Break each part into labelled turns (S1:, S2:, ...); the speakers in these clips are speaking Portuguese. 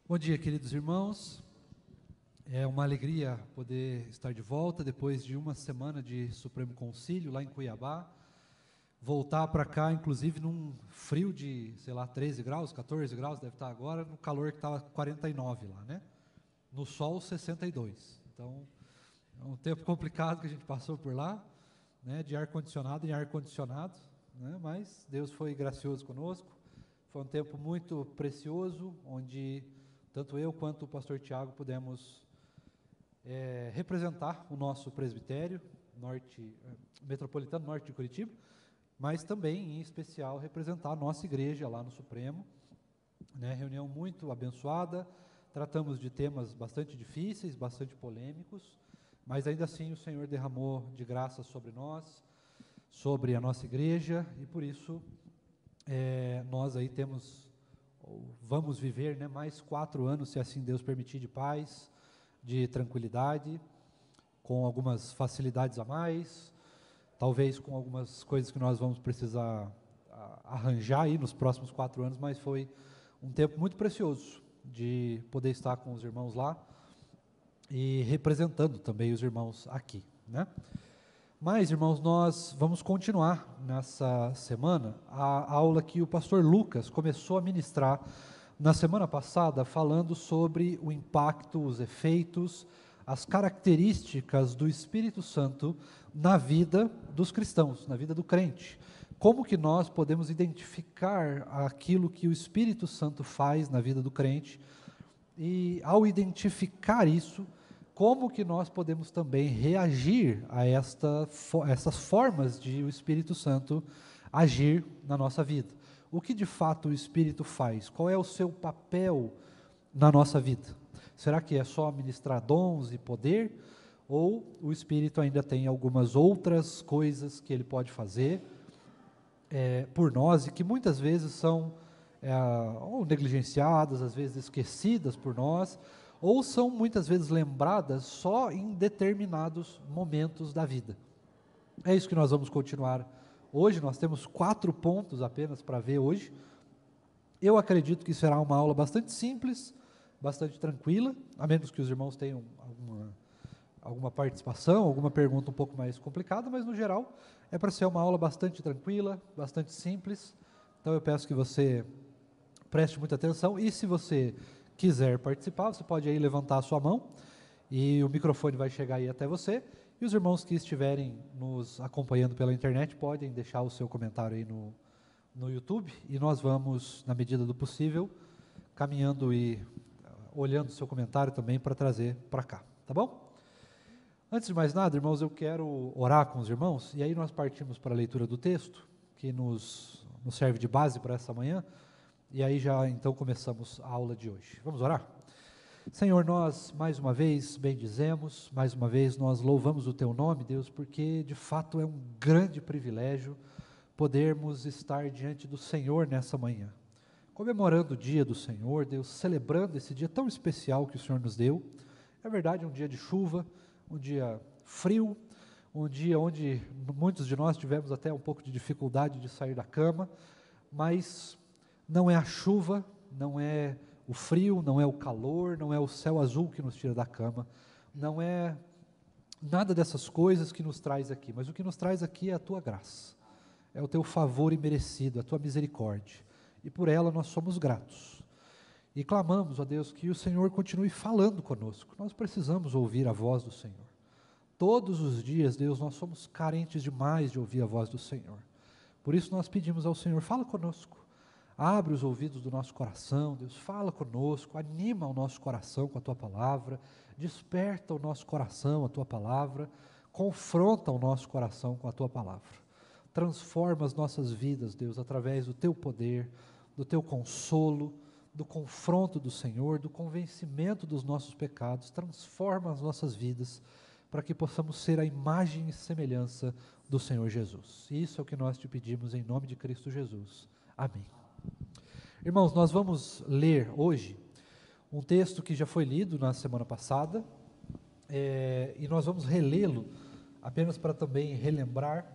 S1: Bom dia, queridos irmãos. É uma alegria poder estar de volta depois de uma semana de Supremo Concílio lá em Cuiabá. Voltar para cá, inclusive num frio de, 13 graus, 14 graus deve estar agora, no calor que estava 49 lá, né? No sol 62. Então, é um tempo complicado que a gente passou por lá, né? De ar-condicionado em ar-condicionado, né? Mas Deus foi gracioso conosco. Foi um tempo muito precioso, onde tanto eu quanto o pastor Tiago pudemos representar o nosso presbitério metropolitano norte de Curitiba, mas também, em especial, representar a nossa igreja lá no Supremo, né? Reunião muito abençoada, tratamos de temas bastante difíceis, bastante polêmicos, mas ainda assim o Senhor derramou de graça sobre nós, sobre a nossa igreja, e por isso nós aí vamos viver, né, mais 4 anos, se assim Deus permitir, de paz, de tranquilidade, com algumas facilidades a mais, talvez com algumas coisas que nós vamos precisar arranjar aí nos próximos 4 anos, mas foi um tempo muito precioso de poder estar com os irmãos lá e representando também os irmãos aqui, né? Mas, irmãos, nós vamos continuar nessa semana a aula que o pastor Lucas começou a ministrar na semana passada, falando sobre o impacto, os efeitos, as características do Espírito Santo na vida dos cristãos, na vida do crente. Como que nós podemos identificar aquilo que o Espírito Santo faz na vida do crente e, ao identificar isso, como que nós podemos também reagir a essas formas de o Espírito Santo agir na nossa vida. O que de fato o Espírito faz? Qual é o seu papel na nossa vida? Será que é só ministrar dons e poder? Ou o Espírito ainda tem algumas outras coisas que ele pode fazer por nós e que muitas vezes são ou negligenciadas, às vezes esquecidas por nós, ou são muitas vezes lembradas só em determinados momentos da vida. É isso que nós vamos continuar hoje. Nós temos 4 pontos apenas para ver hoje. Eu acredito que será uma aula bastante simples, bastante tranquila, a menos que os irmãos tenham alguma participação, alguma pergunta um pouco mais complicada, mas no geral é para ser uma aula bastante tranquila, bastante simples. Então eu peço que você preste muita atenção e, se você quiser participar, você pode aí levantar a sua mão e o microfone vai chegar aí até você, e os irmãos que estiverem nos acompanhando pela internet podem deixar o seu comentário aí no YouTube, e nós vamos, na medida do possível, caminhando e olhando o seu comentário também para trazer para cá, tá bom? Antes de mais nada, irmãos, eu quero orar com os irmãos, e aí nós partimos para a leitura do texto, que nos serve de base para essa manhã. E aí já então começamos a aula de hoje. Vamos orar? Senhor, nós mais uma vez bendizemos, mais uma vez nós louvamos o Teu nome, Deus, porque de fato é um grande privilégio podermos estar diante do Senhor nessa manhã, comemorando o dia do Senhor, Deus, celebrando esse dia tão especial que o Senhor nos deu. É verdade, um dia de chuva, um dia frio, um dia onde muitos de nós tivemos até um pouco de dificuldade de sair da cama, mas não é a chuva, não é o frio, não é o calor, não é o céu azul que nos tira da cama, não é nada dessas coisas que nos traz aqui, mas o que nos traz aqui é a Tua graça, é o Teu favor imerecido, a Tua misericórdia, e por ela nós somos gratos. E clamamos, ó Deus, que o Senhor continue falando conosco. Nós precisamos ouvir a voz do Senhor. Todos os dias, Deus, nós somos carentes demais de ouvir a voz do Senhor. Por isso nós pedimos ao Senhor, fala conosco. Abre os ouvidos do nosso coração, Deus, fala conosco, anima o nosso coração com a Tua palavra, desperta o nosso coração a Tua palavra, confronta o nosso coração com a Tua palavra. Transforma as nossas vidas, Deus, através do Teu poder, do Teu consolo, do confronto do Senhor, do convencimento dos nossos pecados. Transforma as nossas vidas para que possamos ser a imagem e semelhança do Senhor Jesus. Isso é o que nós Te pedimos em nome de Cristo Jesus. Amém. Irmãos, nós vamos ler hoje um texto que já foi lido na semana passada, e nós vamos relê-lo apenas para também relembrar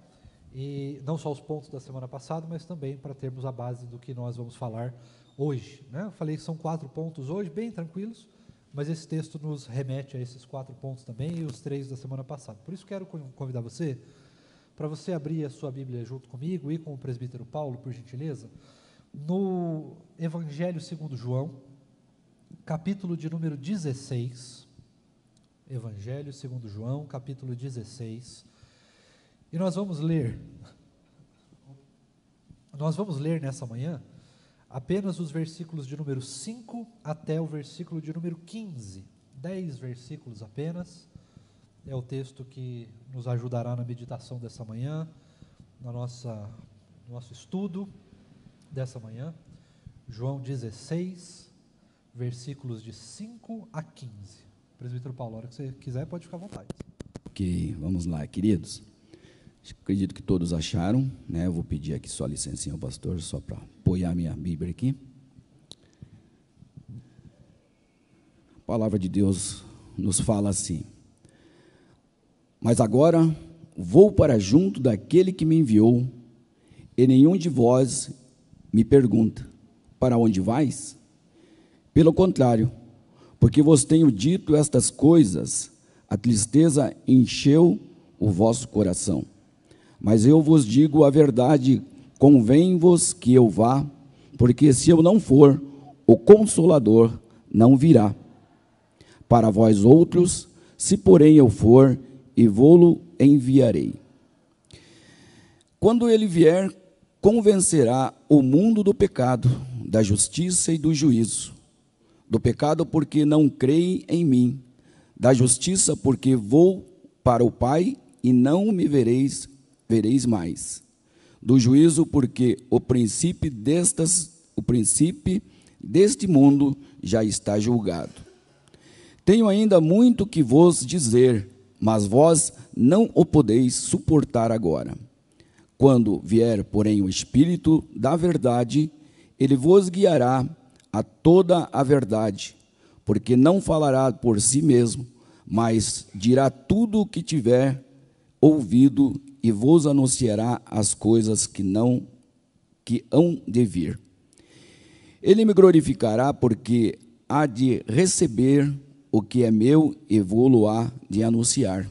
S1: e não só os pontos da semana passada, mas também para termos a base do que nós vamos falar hoje, né? Eu falei que são 4 pontos hoje, bem tranquilos, mas esse texto nos remete a esses 4 pontos também e os 3 da semana passada. Por isso quero convidar você, para você abrir a sua Bíblia junto comigo e com o presbítero Paulo, por gentileza, no Evangelho segundo João, capítulo de número 16, Evangelho segundo João, capítulo 16, e nós vamos ler nessa manhã apenas os versículos de número 5 até o versículo de número 15, 10 versículos apenas, é o texto que nos ajudará na meditação dessa manhã, no nosso estudo dessa manhã, João 16, versículos de 5 a 15. Presbítero Paulo, a hora que você quiser, pode ficar à vontade.
S2: Ok, vamos lá, queridos. Acredito que todos acharam, né? Eu vou pedir aqui só licencinha ao pastor, só para apoiar minha Bíblia aqui. A palavra de Deus nos fala assim: mas agora vou para junto daquele que me enviou, e nenhum de vós me pergunta: para onde vais? Pelo contrário, porque vos tenho dito estas coisas, a tristeza encheu o vosso coração. Mas eu vos digo a verdade, convém-vos que eu vá, porque se eu não for, o Consolador não virá para vós outros, se porém eu for, e vô-lo enviarei. Quando ele vier, convencerá o mundo do pecado, da justiça e do juízo. Do pecado, porque não creem em mim; da justiça, porque vou para o Pai e não me vereis mais; do juízo, porque o príncipe deste mundo já está julgado. Tenho ainda muito que vos dizer, mas vós não o podeis suportar agora. Quando vier, porém, o Espírito da verdade, ele vos guiará a toda a verdade, porque não falará por si mesmo, mas dirá tudo o que tiver ouvido e vos anunciará as coisas que hão de vir. Ele me glorificará, porque há de receber o que é meu e vô-lo há de anunciar.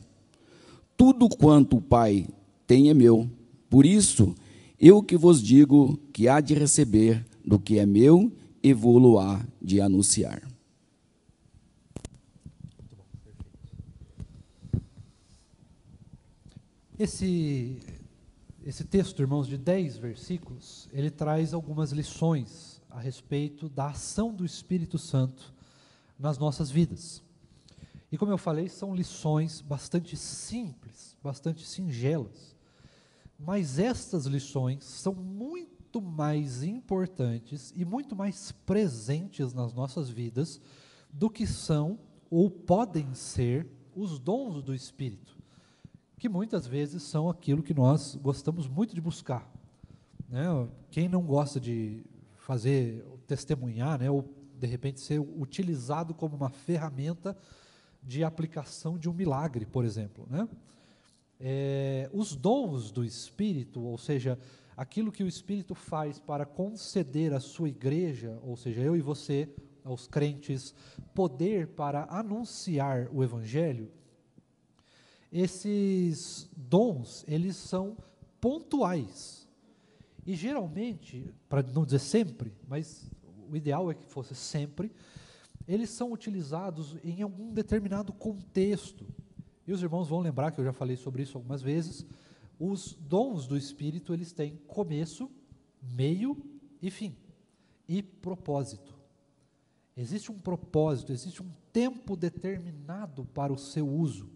S2: Tudo quanto o Pai tem é meu, por isso eu que vos digo que há de receber do que é meu e vô-lo há de anunciar.
S1: Muito bom, perfeito. Esse texto, irmãos, de 10 versículos, ele traz algumas lições a respeito da ação do Espírito Santo nas nossas vidas. E como eu falei, são lições bastante simples, bastante singelas, mas estas lições são muito mais importantes e muito mais presentes nas nossas vidas do que são ou podem ser os dons do Espírito, que muitas vezes são aquilo que nós gostamos muito de buscar, né? Quem não gosta de testemunhar, né? Ou de repente ser utilizado como uma ferramenta de aplicação de um milagre, por exemplo, né? Os dons do Espírito, ou seja, aquilo que o Espírito faz para conceder à sua igreja, ou seja, eu e você, aos crentes, poder para anunciar o Evangelho, esses dons, eles são pontuais. E geralmente, para não dizer sempre, mas o ideal é que fosse sempre, eles são utilizados em algum determinado contexto. E os irmãos vão lembrar que eu já falei sobre isso algumas vezes. Os dons do Espírito, eles têm começo, meio e fim. E propósito. Existe um propósito, existe um tempo determinado para o seu uso,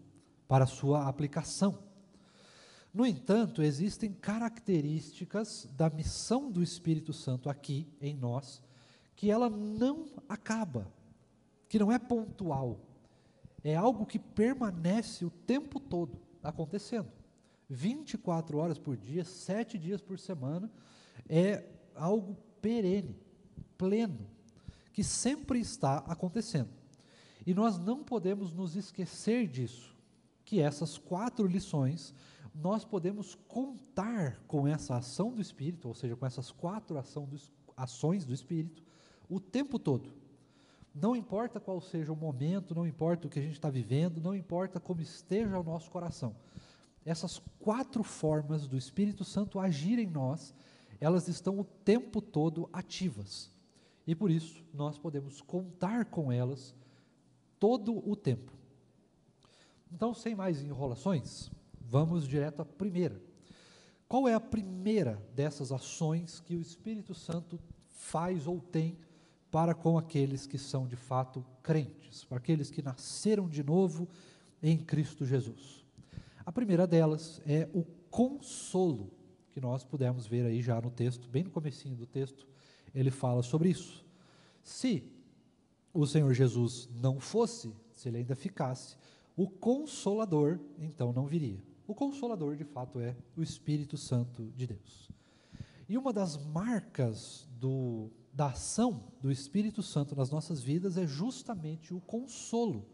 S1: para a sua aplicação. No entanto, existem características da missão do Espírito Santo aqui em nós, que ela não acaba, que não é pontual. É algo que permanece o tempo todo acontecendo. 24 horas por dia, 7 dias por semana, é algo perene, pleno, que sempre está acontecendo. E nós não podemos nos esquecer disso, que essas 4 lições nós podemos contar com essa ação do Espírito, ou seja, com essas 4 ações do Espírito, o tempo todo. Não importa qual seja o momento, não importa o que a gente está vivendo, não importa como esteja o nosso coração. Essas 4 formas do Espírito Santo agir em nós, elas estão o tempo todo ativas. E por isso, nós podemos contar com elas todo o tempo. Então, sem mais enrolações, vamos direto à primeira. Qual é a primeira dessas ações que o Espírito Santo faz ou tem para com aqueles que são de fato crentes, para aqueles que nasceram de novo em Cristo Jesus? A primeira delas é o consolo, que nós pudemos ver aí já no texto, bem no comecinho do texto, ele fala sobre isso. Se o Senhor Jesus não fosse, se ele ainda ficasse, o Consolador então não viria. O Consolador, de fato, é o Espírito Santo de Deus. E uma das marcas da ação do Espírito Santo nas nossas vidas é justamente o consolo.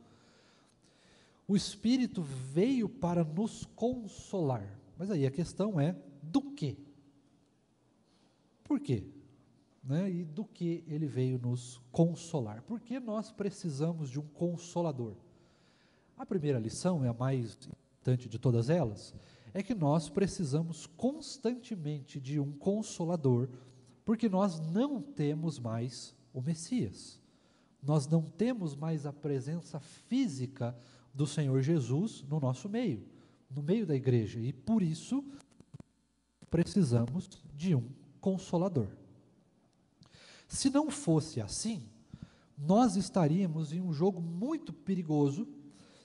S1: O Espírito veio para nos consolar. Mas aí a questão é, do quê? Por quê? E do que ele veio nos consolar? Por que nós precisamos de um consolador? A primeira lição, é a mais importante de todas elas, é que nós precisamos constantemente de um consolador, porque nós não temos mais o Messias. Nós não temos mais a presença física do Senhor Jesus no nosso meio, no meio da igreja, e por isso precisamos de um consolador. Se não fosse assim, nós estaríamos em um jogo muito perigoso,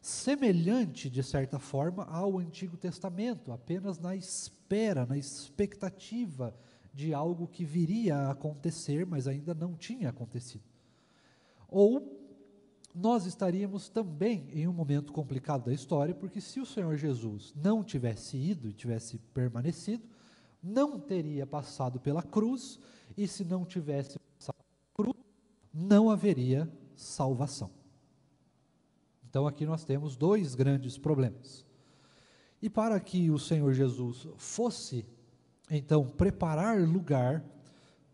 S1: semelhante, de certa forma, ao Antigo Testamento, apenas na espera, na expectativa de algo que viria a acontecer, mas ainda não tinha acontecido. Ou nós estaríamos também em um momento complicado da história, porque se o Senhor Jesus não tivesse ido e tivesse permanecido, não teria passado pela cruz, e se não tivesse passado pela cruz, não haveria salvação. Então aqui nós temos 2 grandes problemas. E para que o Senhor Jesus fosse, então, preparar lugar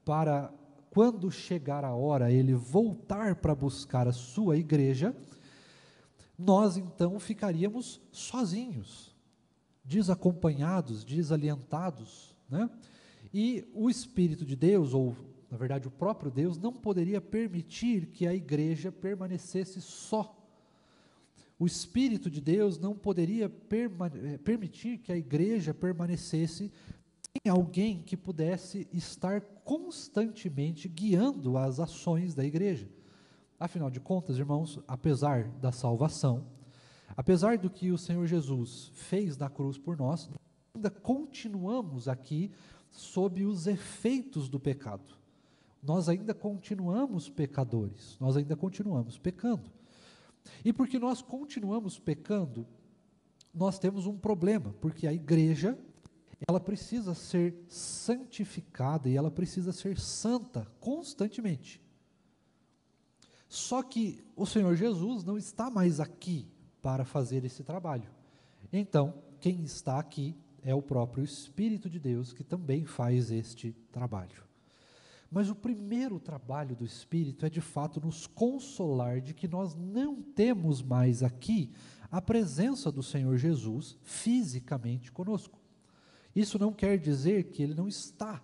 S1: para, quando chegar a hora, ele voltar para buscar a sua igreja, nós então ficaríamos sozinhos, desacompanhados, desalientados, E o Espírito de Deus, ou na verdade o próprio Deus, não poderia permitir que a igreja permanecesse só. O Espírito de Deus não poderia permitir que a igreja permanecesse sem alguém que pudesse estar constantemente guiando as ações da igreja. Afinal de contas, irmãos, apesar da salvação, apesar do que o Senhor Jesus fez na cruz por nós, ainda continuamos aqui sob os efeitos do pecado. Nós ainda continuamos pecadores, nós ainda continuamos pecando. E porque nós continuamos pecando, nós temos um problema, porque a igreja, ela precisa ser santificada e ela precisa ser santa constantemente. Só que o Senhor Jesus não está mais aqui para fazer esse trabalho. Então, quem está aqui é o próprio Espírito de Deus, que também faz este trabalho. Mas o primeiro trabalho do Espírito é de fato nos consolar de que nós não temos mais aqui a presença do Senhor Jesus fisicamente conosco. Isso não quer dizer que Ele não está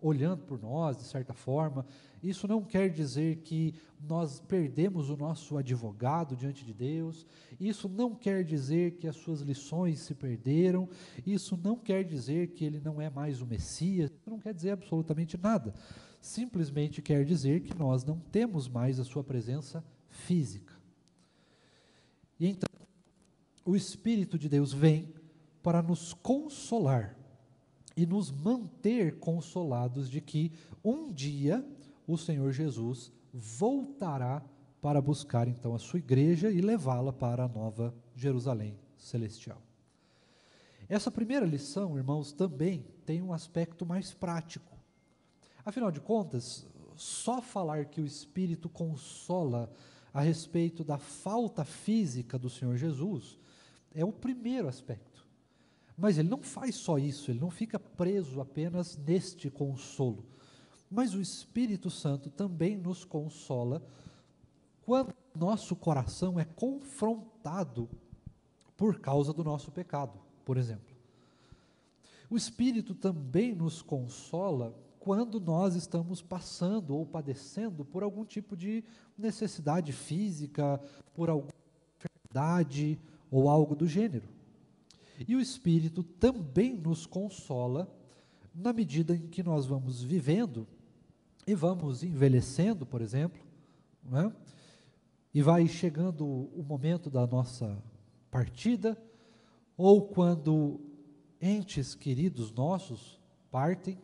S1: olhando por nós, de certa forma. Isso não quer dizer que nós perdemos o nosso advogado diante de Deus. Isso não quer dizer que as suas lições se perderam. Isso não quer dizer que Ele não é mais o Messias. Isso não quer dizer absolutamente nada. Simplesmente quer dizer que nós não temos mais a sua presença física. E então, o Espírito de Deus vem para nos consolar e nos manter consolados de que um dia o Senhor Jesus voltará para buscar então a sua igreja e levá-la para a nova Jerusalém celestial. Essa primeira lição, irmãos, também tem um aspecto mais prático. Afinal de contas, só falar que o Espírito consola a respeito da falta física do Senhor Jesus é o primeiro aspecto. Mas ele não faz só isso, ele não fica preso apenas neste consolo. Mas o Espírito Santo também nos consola quando nosso coração é confrontado por causa do nosso pecado, por exemplo. O Espírito também nos consola quando nós estamos passando ou padecendo por algum tipo de necessidade física, por alguma enfermidade ou algo do gênero. E o Espírito também nos consola na medida em que nós vamos vivendo e vamos envelhecendo, por exemplo, né? E vai chegando o momento da nossa partida, ou quando entes queridos nossos partem,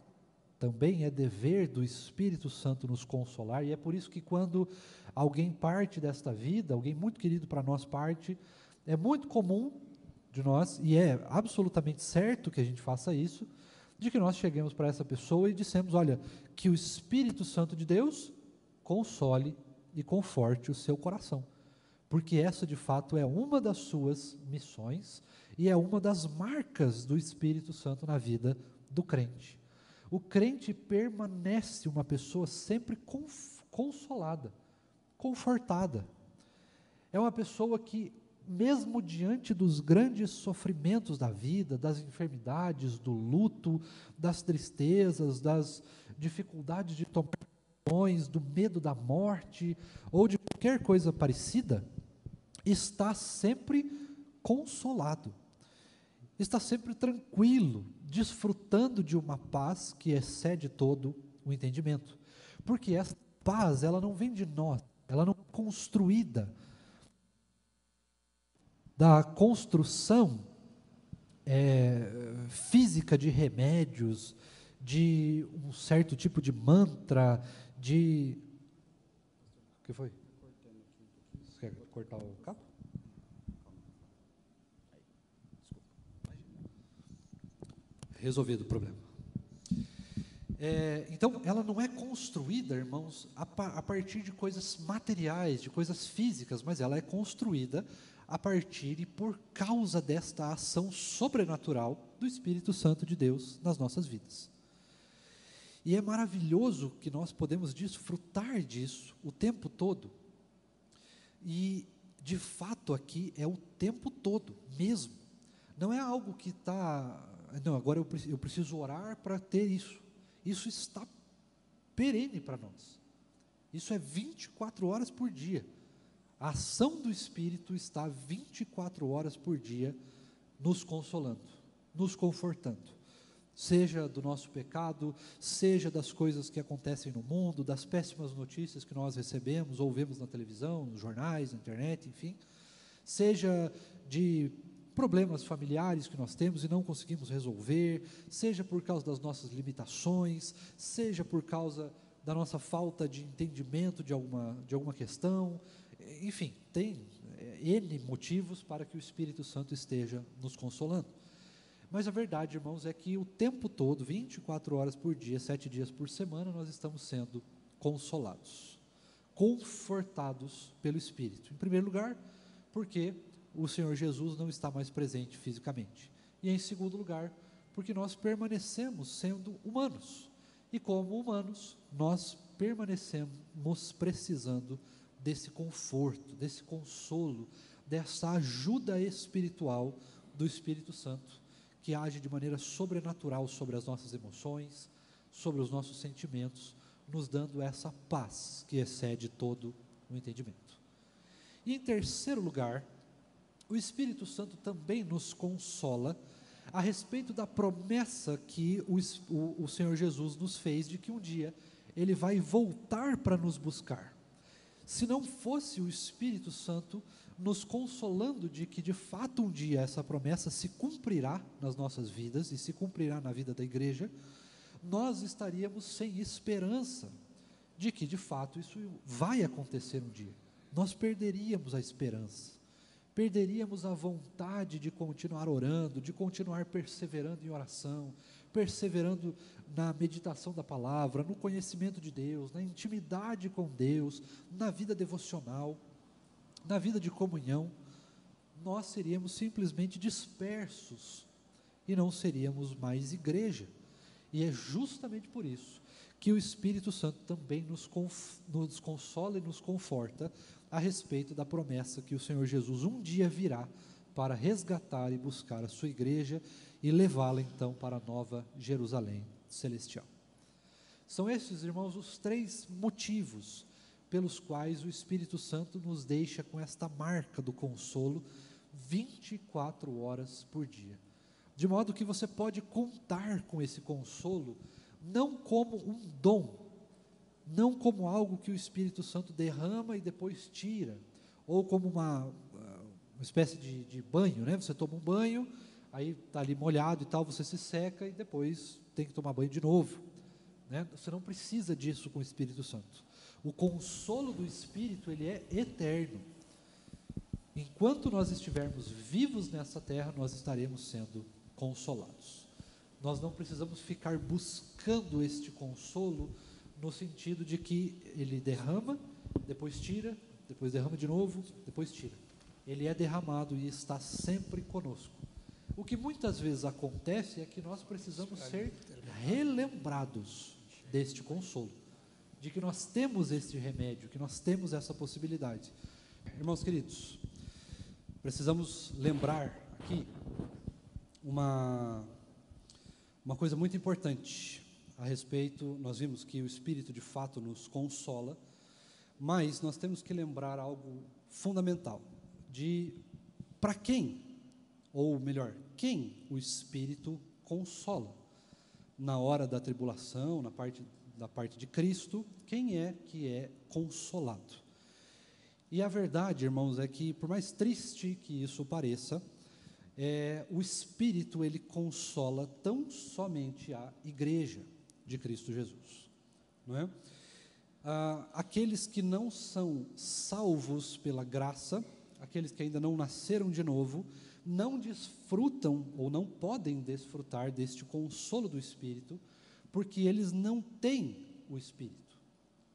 S1: também é dever do Espírito Santo nos consolar, e é por isso que quando alguém parte desta vida, alguém muito querido para nós parte, é muito comum de nós, e é absolutamente certo que a gente faça isso, de que nós cheguemos para essa pessoa e dissemos, olha, que o Espírito Santo de Deus console e conforte o seu coração, porque essa de fato é uma das suas missões e é uma das marcas do Espírito Santo na vida do crente. O crente permanece uma pessoa sempre consolada, confortada. É uma pessoa que, mesmo diante dos grandes sofrimentos da vida, das enfermidades, do luto, das tristezas, das dificuldades de tomar decisões, do medo da morte, ou de qualquer coisa parecida, está sempre consolado, está sempre tranquilo, desfrutando de uma paz que excede todo o entendimento. Porque essa paz, ela não vem de nós, ela não é construída da construção física de remédios, de um certo tipo de mantra, de... O que foi? Você quer cortar o cabo? Resolvido o problema. Então, ela não é construída, irmãos, a partir de coisas materiais, de coisas físicas, mas ela é construída a partir e por causa desta ação sobrenatural do Espírito Santo de Deus nas nossas vidas. E é maravilhoso que nós podemos desfrutar disso o tempo todo. E, de fato, aqui é o tempo todo, mesmo. Não é algo que está... Não, agora eu preciso orar para ter isso. Isso está perene para nós. Isso é 24 horas por dia. A ação do Espírito está 24 horas por dia nos consolando, nos confortando. Seja do nosso pecado, seja das coisas que acontecem no mundo, das péssimas notícias que nós recebemos, ou vemos na televisão, nos jornais, na internet, enfim. Seja de problemas familiares que nós temos e não conseguimos resolver, seja por causa das nossas limitações, seja por causa da nossa falta de entendimento de alguma questão. Enfim, tem N motivos para que o Espírito Santo esteja nos consolando. Mas a verdade, irmãos, é que o tempo todo, 24 horas por dia, 7 dias por semana, nós estamos sendo consolados, confortados pelo Espírito. Em primeiro lugar, porque o Senhor Jesus não está mais presente fisicamente. E em segundo lugar, porque nós permanecemos sendo humanos. E como humanos, nós permanecemos precisando desse conforto, desse consolo, dessa ajuda espiritual do Espírito Santo, que age de maneira sobrenatural sobre as nossas emoções, sobre os nossos sentimentos, nos dando essa paz que excede todo o entendimento. E em terceiro lugar, o Espírito Santo também nos consola a respeito da promessa que o Senhor Jesus nos fez de que um dia Ele vai voltar para nos buscar. Se não fosse o Espírito Santo nos consolando de que de fato um dia essa promessa se cumprirá nas nossas vidas e se cumprirá na vida da igreja, nós estaríamos sem esperança de que de fato isso vai acontecer um dia. Nós perderíamos a esperança, perderíamos a vontade de continuar orando, de continuar perseverando em oração, perseverando na meditação da palavra, no conhecimento de Deus, na intimidade com Deus, na vida devocional, na vida de comunhão. Nós seríamos simplesmente dispersos e não seríamos mais igreja. E é justamente por isso que o Espírito Santo também nos consola e nos conforta a respeito da promessa que o Senhor Jesus um dia virá para resgatar e buscar a sua igreja e levá-la então para a nova Jerusalém celestial. São esses, irmãos, os 3 motivos pelos quais o Espírito Santo nos deixa com esta marca do consolo 24 horas por dia. De modo que você pode contar com esse consolo não como um dom, não como algo que o Espírito Santo derrama e depois tira, ou como uma espécie de banho, né? Você toma um banho, aí está ali molhado e tal, você se seca e depois tem que tomar banho de novo, né? Você não precisa disso com o Espírito Santo. O consolo do Espírito, ele é eterno. Enquanto nós estivermos vivos nessa terra, nós estaremos sendo consolados. Nós não precisamos ficar buscando este consolo no sentido de que ele derrama, depois tira, depois derrama de novo, depois tira. Ele é derramado e está sempre conosco. O que muitas vezes acontece é que nós precisamos ser relembrados deste consolo, de que nós temos este remédio, que nós temos essa possibilidade. Irmãos queridos, precisamos lembrar aqui uma coisa muito importante a respeito. Nós vimos que o Espírito de fato nos consola, mas nós temos que lembrar algo fundamental, de para quem, ou melhor, quem o Espírito consola. Na hora da tribulação, da parte de Cristo, quem é que é consolado? E a verdade, irmãos, é que por mais triste que isso pareça, o Espírito, ele consola tão somente a igreja de Cristo Jesus, não é? Aqueles que não são salvos pela graça, aqueles que ainda não nasceram de novo, não desfrutam ou não podem desfrutar deste consolo do Espírito, porque eles não têm o Espírito.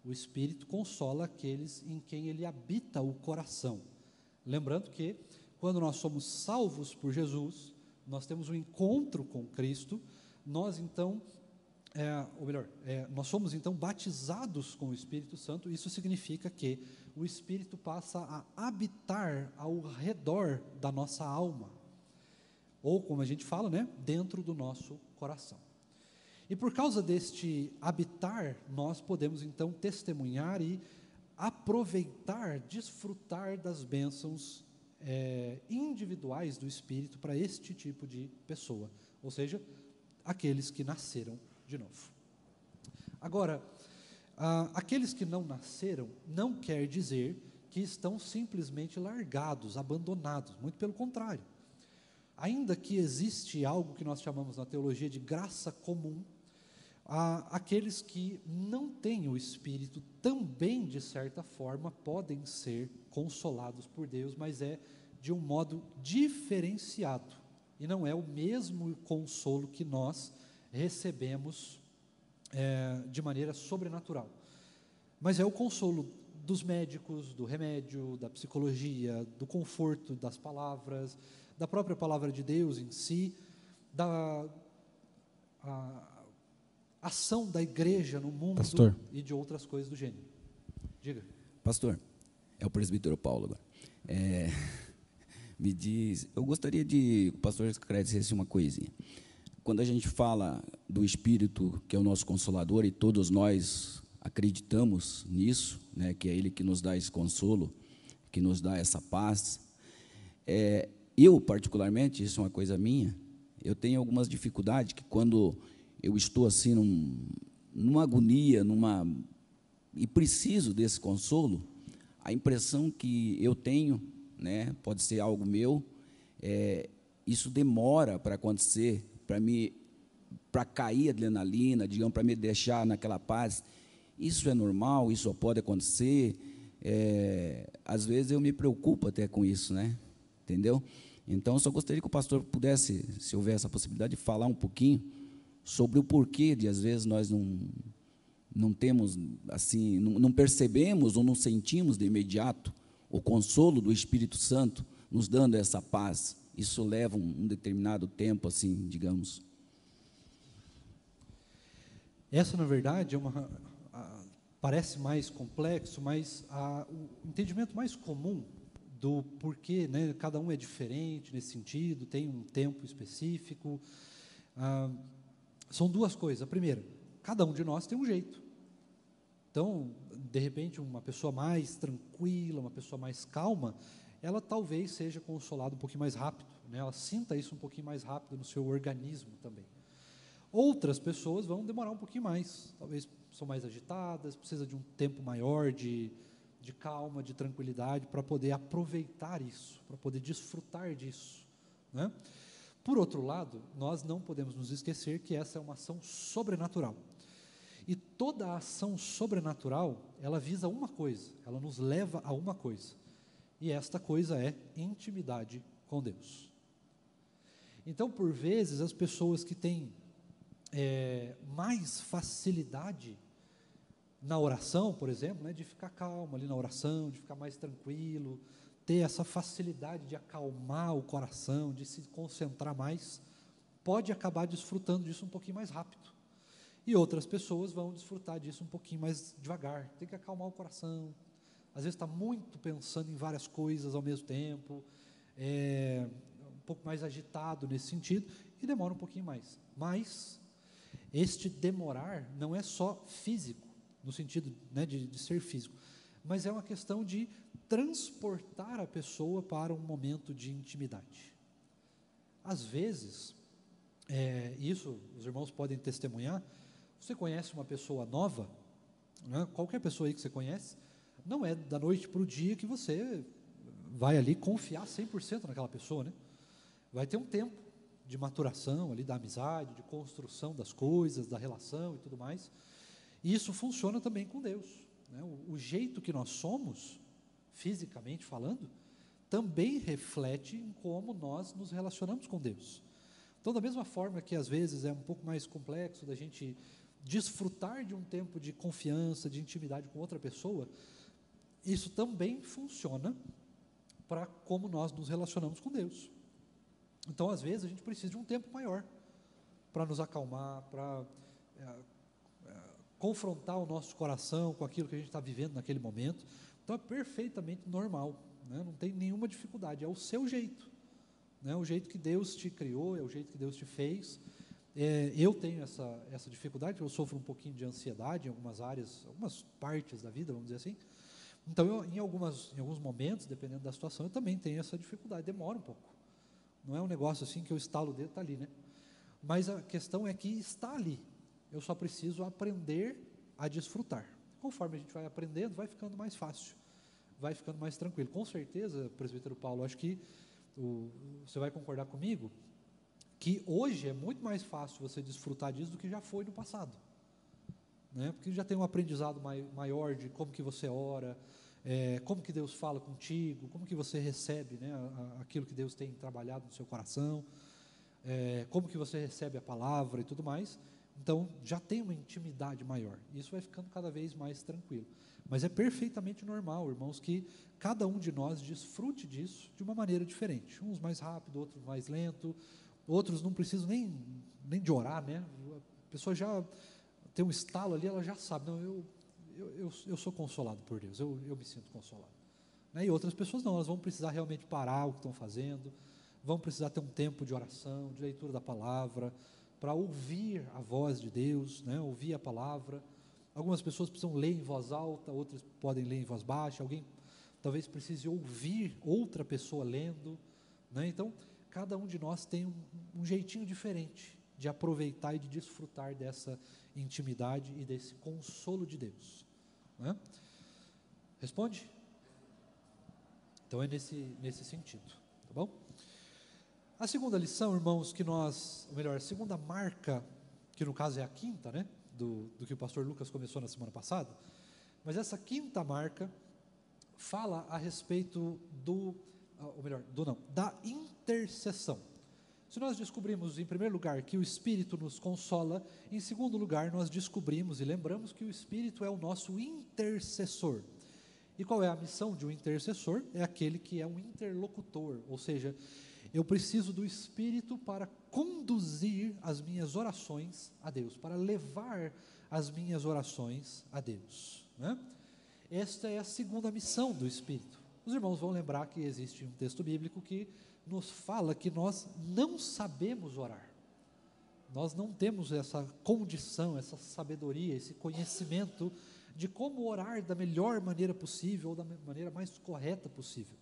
S1: O Espírito consola aqueles em quem ele habita o coração. Lembrando que quando nós somos salvos por Jesus, nós temos um encontro com Cristo, nós então, nós somos então batizados com o Espírito Santo. Isso significa que o Espírito passa a habitar ao redor da nossa alma, ou como a gente fala, né, dentro do nosso coração. E por causa deste habitar, nós podemos então testemunhar e aproveitar, desfrutar das bênçãos individuais do Espírito para este tipo de pessoa, ou seja, aqueles que nasceram de novo. Agora, aqueles que não nasceram não quer dizer que estão simplesmente largados, abandonados, muito pelo contrário. Ainda que existe algo que nós chamamos na teologia de graça comum, aqueles que não têm o Espírito também, de certa forma, podem ser consolados por Deus, mas é de um modo diferenciado, e não é o mesmo consolo que nós recebemos de maneira sobrenatural, mas é o consolo dos médicos, do remédio, da psicologia, do conforto das palavras, da própria palavra de Deus em si, da ação da igreja no mundo, pastor, e de outras coisas do gênero. Diga.
S2: Pastor, é o presbítero Paulo agora. Me diz, eu gostaria de que o pastor esclarecesse uma coisinha. Quando a gente fala do Espírito, que é o nosso Consolador, e todos nós acreditamos nisso, né, que é Ele que nos dá esse consolo, que nos dá essa paz, eu, particularmente, isso é uma coisa minha, eu tenho algumas dificuldades, que quando eu estou assim, numa agonia, e preciso desse consolo, a impressão que eu tenho, né, pode ser algo meu, isso demora para acontecer, para cair a adrenalina, digamos, para me deixar naquela paz. Isso é normal, isso só pode acontecer. Às vezes eu me preocupo até com isso, né? Entendeu? Então, eu só gostaria que o pastor pudesse, se houver essa possibilidade, falar um pouquinho sobre o porquê de, às vezes, nós não temos, assim, não percebemos ou não sentimos de imediato o consolo do Espírito Santo nos dando essa paz isso leva um determinado tempo, assim, digamos?
S1: Essa, na verdade, parece mais complexo, mas o entendimento mais comum do porquê, né, cada um é diferente nesse sentido, tem um tempo específico, são duas coisas. A primeira, cada um de nós tem um jeito. Então, de repente, uma pessoa mais tranquila, uma pessoa mais calma, ela talvez seja consolada um pouquinho mais rápido, né? Ela sinta isso um pouquinho mais rápido no seu organismo também. Outras pessoas vão demorar um pouquinho mais, talvez são mais agitadas, precisa de um tempo maior de calma, de tranquilidade, para poder aproveitar isso, para poder desfrutar disso, né? Por outro lado, nós não podemos nos esquecer que essa é uma ação sobrenatural. E toda ação sobrenatural, ela visa uma coisa, ela nos leva a uma coisa. E esta coisa é intimidade com Deus. Então, por vezes, as pessoas que têm mais facilidade na oração, por exemplo, né, de ficar calmo ali na oração, de ficar mais tranquilo, ter essa facilidade de acalmar o coração, de se concentrar mais, pode acabar desfrutando disso um pouquinho mais rápido. E outras pessoas vão desfrutar disso um pouquinho mais devagar, tem que acalmar o coração, às vezes está muito pensando em várias coisas ao mesmo tempo, um pouco mais agitado nesse sentido, e demora um pouquinho mais. Mas este demorar não é só físico, no sentido, né, de ser físico, mas é uma questão de transportar a pessoa para um momento de intimidade. Às vezes, isso os irmãos podem testemunhar, você conhece uma pessoa nova, né, qualquer pessoa aí que você conhece, não é da noite para o dia que você vai ali confiar 100% naquela pessoa, né? Vai ter um tempo de maturação ali da amizade, de construção das coisas, da relação e tudo mais. E isso funciona também com Deus, né? O jeito que nós somos, fisicamente falando, também reflete em como nós nos relacionamos com Deus. Então, da mesma forma que às vezes é um pouco mais complexo da gente desfrutar de um tempo de confiança, de intimidade com outra pessoa, isso também funciona para como nós nos relacionamos com Deus. Então, às vezes, a gente precisa de um tempo maior para nos acalmar, para confrontar o nosso coração com aquilo que a gente está vivendo naquele momento. Então, é perfeitamente normal, né? Não tem nenhuma dificuldade, é o seu jeito, né? O jeito que Deus te criou, é o jeito que Deus te fez. Eu tenho essa dificuldade, eu sofro um pouquinho de ansiedade em algumas áreas, algumas partes da vida, vamos dizer assim. Então, em alguns momentos, dependendo da situação, eu também tenho essa dificuldade, demora um pouco. Não é um negócio assim que eu estalo o dedo, está ali, né? Mas a questão é que está ali, eu só preciso aprender a desfrutar. Conforme a gente vai aprendendo, vai ficando mais fácil, vai ficando mais tranquilo. Com certeza, presbítero Paulo, acho que você vai concordar comigo, que hoje é muito mais fácil você desfrutar disso do que já foi no passado, né? Porque já tem um aprendizado maior de como que você ora, como que Deus fala contigo, como que você recebe, né, aquilo que Deus tem trabalhado no seu coração, como que você recebe a palavra e tudo mais. Então, já tem uma intimidade maior, e isso vai ficando cada vez mais tranquilo. Mas é perfeitamente normal, irmãos, que cada um de nós desfrute disso de uma maneira diferente. Uns mais rápido, outros mais lento, outros não precisam nem de orar, né? A pessoa já tem um estalo ali, ela já sabe, não, eu sou consolado por Deus, eu me sinto consolado, né? E outras pessoas não, elas vão precisar realmente parar o que estão fazendo, vão precisar ter um tempo de oração, de leitura da palavra, para ouvir a voz de Deus, né? Ouvir a palavra. Algumas pessoas precisam ler em voz alta, outras podem ler em voz baixa, alguém talvez precise ouvir outra pessoa lendo, né? Então, cada um de nós tem um jeitinho diferente de aproveitar e de desfrutar dessa intimidade e desse consolo de Deus, né? Responde? Então é nesse sentido, tá bom? A segunda lição, irmãos, a segunda marca, que no caso é a quinta, né, do que o pastor Lucas começou na semana passada, mas essa quinta marca fala a respeito da intercessão. Se nós descobrimos, em primeiro lugar, que o Espírito nos consola, em segundo lugar, nós descobrimos e lembramos que o Espírito é o nosso intercessor. E qual é a missão de um intercessor? É aquele que é um interlocutor, ou seja, eu preciso do Espírito para conduzir as minhas orações a Deus, para levar as minhas orações a Deus, né? Esta é a segunda missão do Espírito. Os irmãos vão lembrar que existe um texto bíblico que nos fala que nós não sabemos orar. Nós não temos essa condição, essa sabedoria, esse conhecimento de como orar da melhor maneira possível, ou da maneira mais correta possível.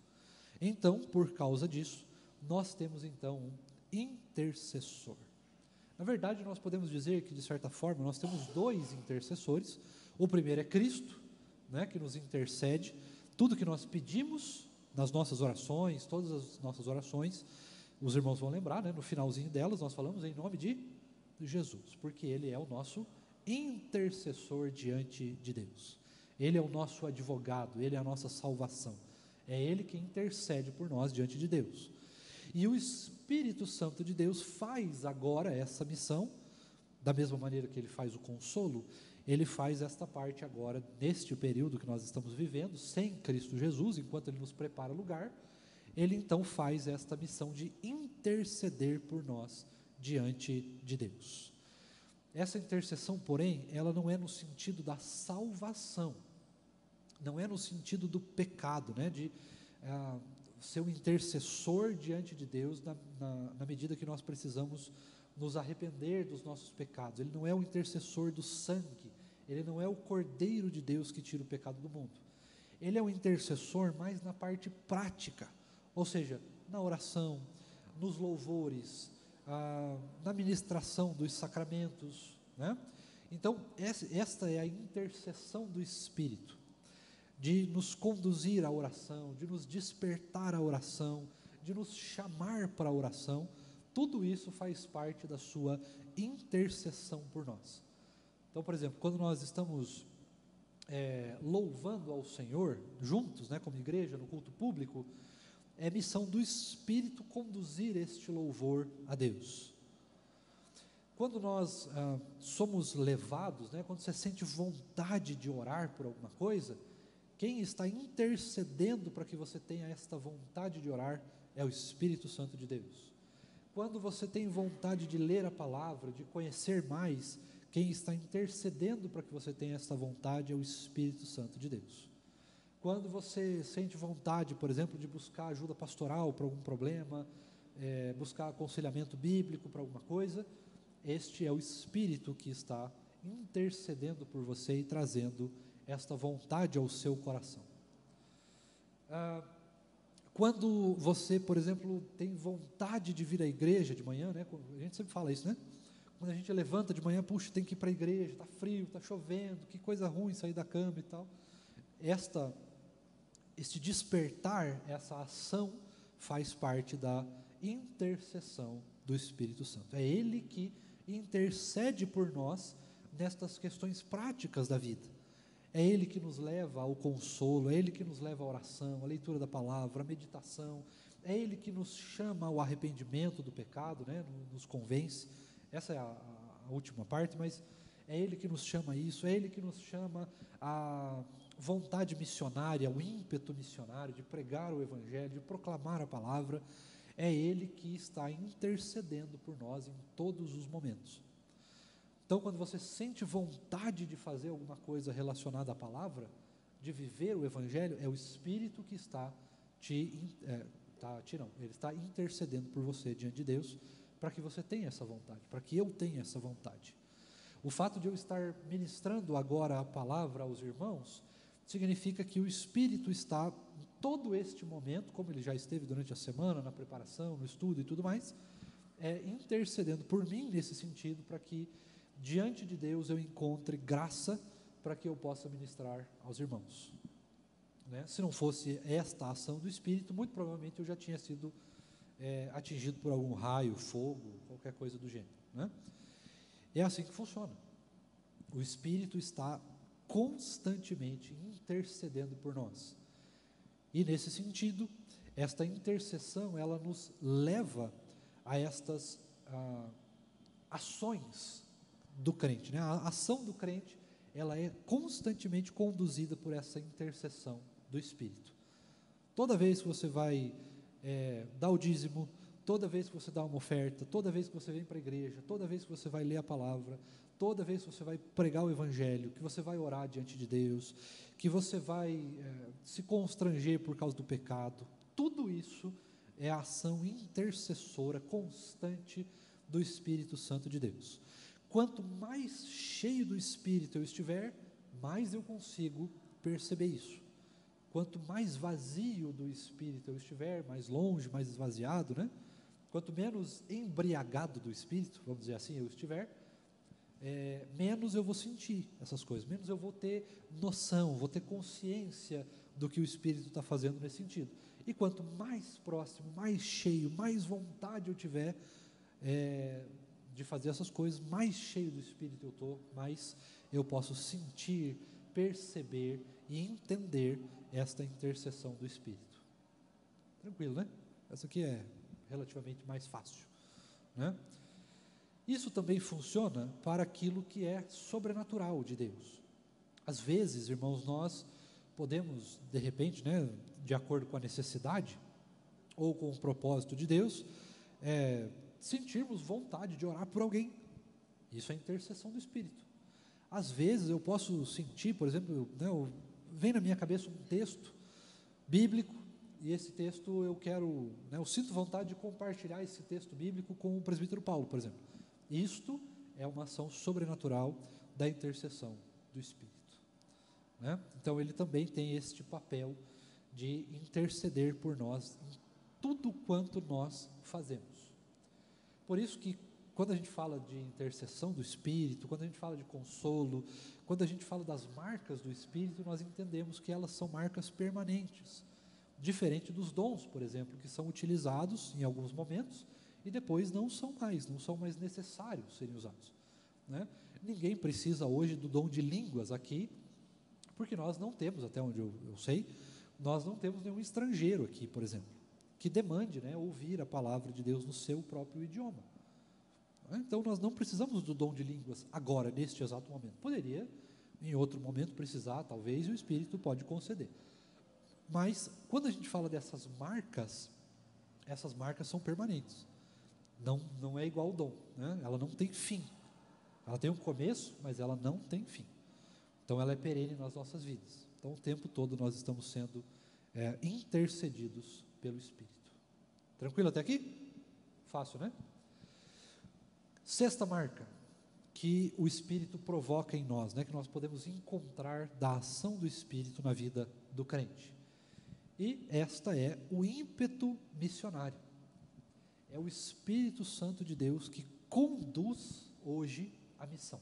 S1: Então, por causa disso, nós temos então um intercessor. Na verdade, nós podemos dizer que, de certa forma, nós temos dois intercessores. O primeiro é Cristo, né, que nos intercede. Tudo que nós pedimos nas nossas orações, todas as nossas orações, os irmãos vão lembrar, né, no finalzinho delas, nós falamos em nome de Jesus, porque Ele é o nosso intercessor diante de Deus. Ele é o nosso advogado, Ele é a nossa salvação. É Ele que intercede por nós diante de Deus. E o Espírito Santo de Deus faz agora essa missão, da mesma maneira que Ele faz o consolo. Ele faz esta parte agora, neste período que nós estamos vivendo, sem Cristo Jesus, enquanto Ele nos prepara lugar. Ele então faz esta missão de interceder por nós diante de Deus. Essa intercessão, porém, ela não é no sentido da salvação, não é no sentido do pecado, né, de ser um intercessor diante de Deus na medida que nós precisamos nos arrepender dos nossos pecados. Ele não é o intercessor do sangue, ele não é o Cordeiro de Deus que tira o pecado do mundo. Ele é o intercessor mais na parte prática, ou seja, na oração, nos louvores, na ministração dos sacramentos, né? Então, esta é a intercessão do Espírito, de nos conduzir à oração, de nos despertar à oração, de nos chamar para a oração. Tudo isso faz parte da sua intercessão por nós. Então, por exemplo, quando nós estamos louvando ao Senhor, juntos, né, como igreja, no culto público, é missão do Espírito conduzir este louvor a Deus. Quando nós somos levados, né, quando você sente vontade de orar por alguma coisa, quem está intercedendo para que você tenha esta vontade de orar é o Espírito Santo de Deus. Quando você tem vontade de ler a palavra, de conhecer mais, quem está intercedendo para que você tenha esta vontade é o Espírito Santo de Deus. Quando você sente vontade, por exemplo, de buscar ajuda pastoral para algum problema, buscar aconselhamento bíblico para alguma coisa, este é o Espírito que está intercedendo por você e trazendo esta vontade ao seu coração. Quando você, por exemplo, tem vontade de vir à igreja de manhã, né? A gente sempre fala isso, né? Quando a gente levanta de manhã, puxa, tem que ir para a igreja, está frio, está chovendo, que coisa ruim sair da cama e tal. Este despertar, essa ação, faz parte da intercessão do Espírito Santo. É Ele que intercede por nós nestas questões práticas da vida. É Ele que nos leva ao consolo, é Ele que nos leva à oração, à leitura da palavra, à meditação, é Ele que nos chama ao arrependimento do pecado, né? Nos convence. Essa é a última parte, mas é Ele que nos chama a isso, é Ele que nos chama a vontade missionária, o ímpeto missionário de pregar o Evangelho, de proclamar a palavra. É Ele que está intercedendo por nós em todos os momentos. Então, quando você sente vontade de fazer alguma coisa relacionada à palavra, de viver o Evangelho, é o Espírito que ele está intercedendo por você diante de Deus, para que você tenha essa vontade, para que eu tenha essa vontade. O fato de eu estar ministrando agora a palavra aos irmãos, significa que o Espírito está em todo este momento, como ele já esteve durante a semana, na preparação, no estudo e tudo mais, intercedendo por mim nesse sentido, para que diante de Deus eu encontre graça para que eu possa ministrar aos irmãos, né? Se não fosse esta ação do Espírito, muito provavelmente eu já tinha sido atingido por algum raio, fogo, qualquer coisa do gênero, né? É assim que funciona. O Espírito está constantemente intercedendo por nós. E nesse sentido, esta intercessão, ela nos leva a estas ações do crente, né? A ação do crente, ela é constantemente conduzida por essa intercessão do Espírito. Toda vez que você vai dar o dízimo, toda vez que você dá uma oferta, toda vez que você vem para a igreja, toda vez que você vai ler a palavra, toda vez que você vai pregar o evangelho, que você vai orar diante de Deus, que você vai se constranger por causa do pecado, tudo isso é a ação intercessora constante do Espírito Santo de Deus. Quanto mais cheio do Espírito eu estiver, mais eu consigo perceber isso. Quanto mais vazio do Espírito eu estiver, mais longe, mais esvaziado, né? Quanto menos embriagado do Espírito, vamos dizer assim, eu estiver, menos eu vou sentir essas coisas, menos eu vou ter noção, vou ter consciência do que o Espírito está fazendo nesse sentido. E quanto mais próximo, mais cheio, mais vontade eu tiver de fazer essas coisas, mais cheio do Espírito eu estou, mais eu posso sentir, perceber e entender esta intercessão do Espírito. Tranquilo, né? Essa aqui é relativamente mais fácil, né? Isso também funciona para aquilo que é sobrenatural de Deus. Às vezes, irmãos, nós podemos, de repente, né, de acordo com a necessidade ou com o propósito de Deus, sentirmos vontade de orar por alguém. Isso é intercessão do Espírito. Às vezes eu posso sentir, por exemplo, vem na minha cabeça um texto bíblico, e esse texto eu sinto vontade de compartilhar esse texto bíblico com o presbítero Paulo, por exemplo. Isto é uma ação sobrenatural da intercessão do Espírito, né? Então ele também tem este papel de interceder por nós em tudo quanto nós fazemos. Por isso que quando a gente fala de intercessão do Espírito, quando a gente fala de consolo, quando a gente fala das marcas do Espírito, nós entendemos que elas são marcas permanentes, diferente dos dons, por exemplo, que são utilizados em alguns momentos e depois não são mais necessários serem usados, né? Ninguém precisa hoje do dom de línguas aqui, porque nós não temos, até onde eu sei, nós não temos nenhum estrangeiro aqui, por exemplo, que demande, né, ouvir a palavra de Deus no seu próprio idioma. Então nós não precisamos do dom de línguas agora, neste exato momento. Poderia, em outro momento, precisar, talvez, e o Espírito pode conceder. Mas, quando a gente fala dessas marcas, essas marcas são permanentes. Não é igual ao dom, né? Ela não tem fim. Ela tem um começo, mas ela não tem fim. Então ela é perene nas nossas vidas. Então o tempo todo nós estamos sendo intercedidos pelo Espírito. Tranquilo até aqui? Fácil, né? Sexta marca que o Espírito provoca em nós, né, que nós podemos encontrar da ação do Espírito na vida do crente. E esta é o ímpeto missionário. É o Espírito Santo de Deus que conduz hoje a missão.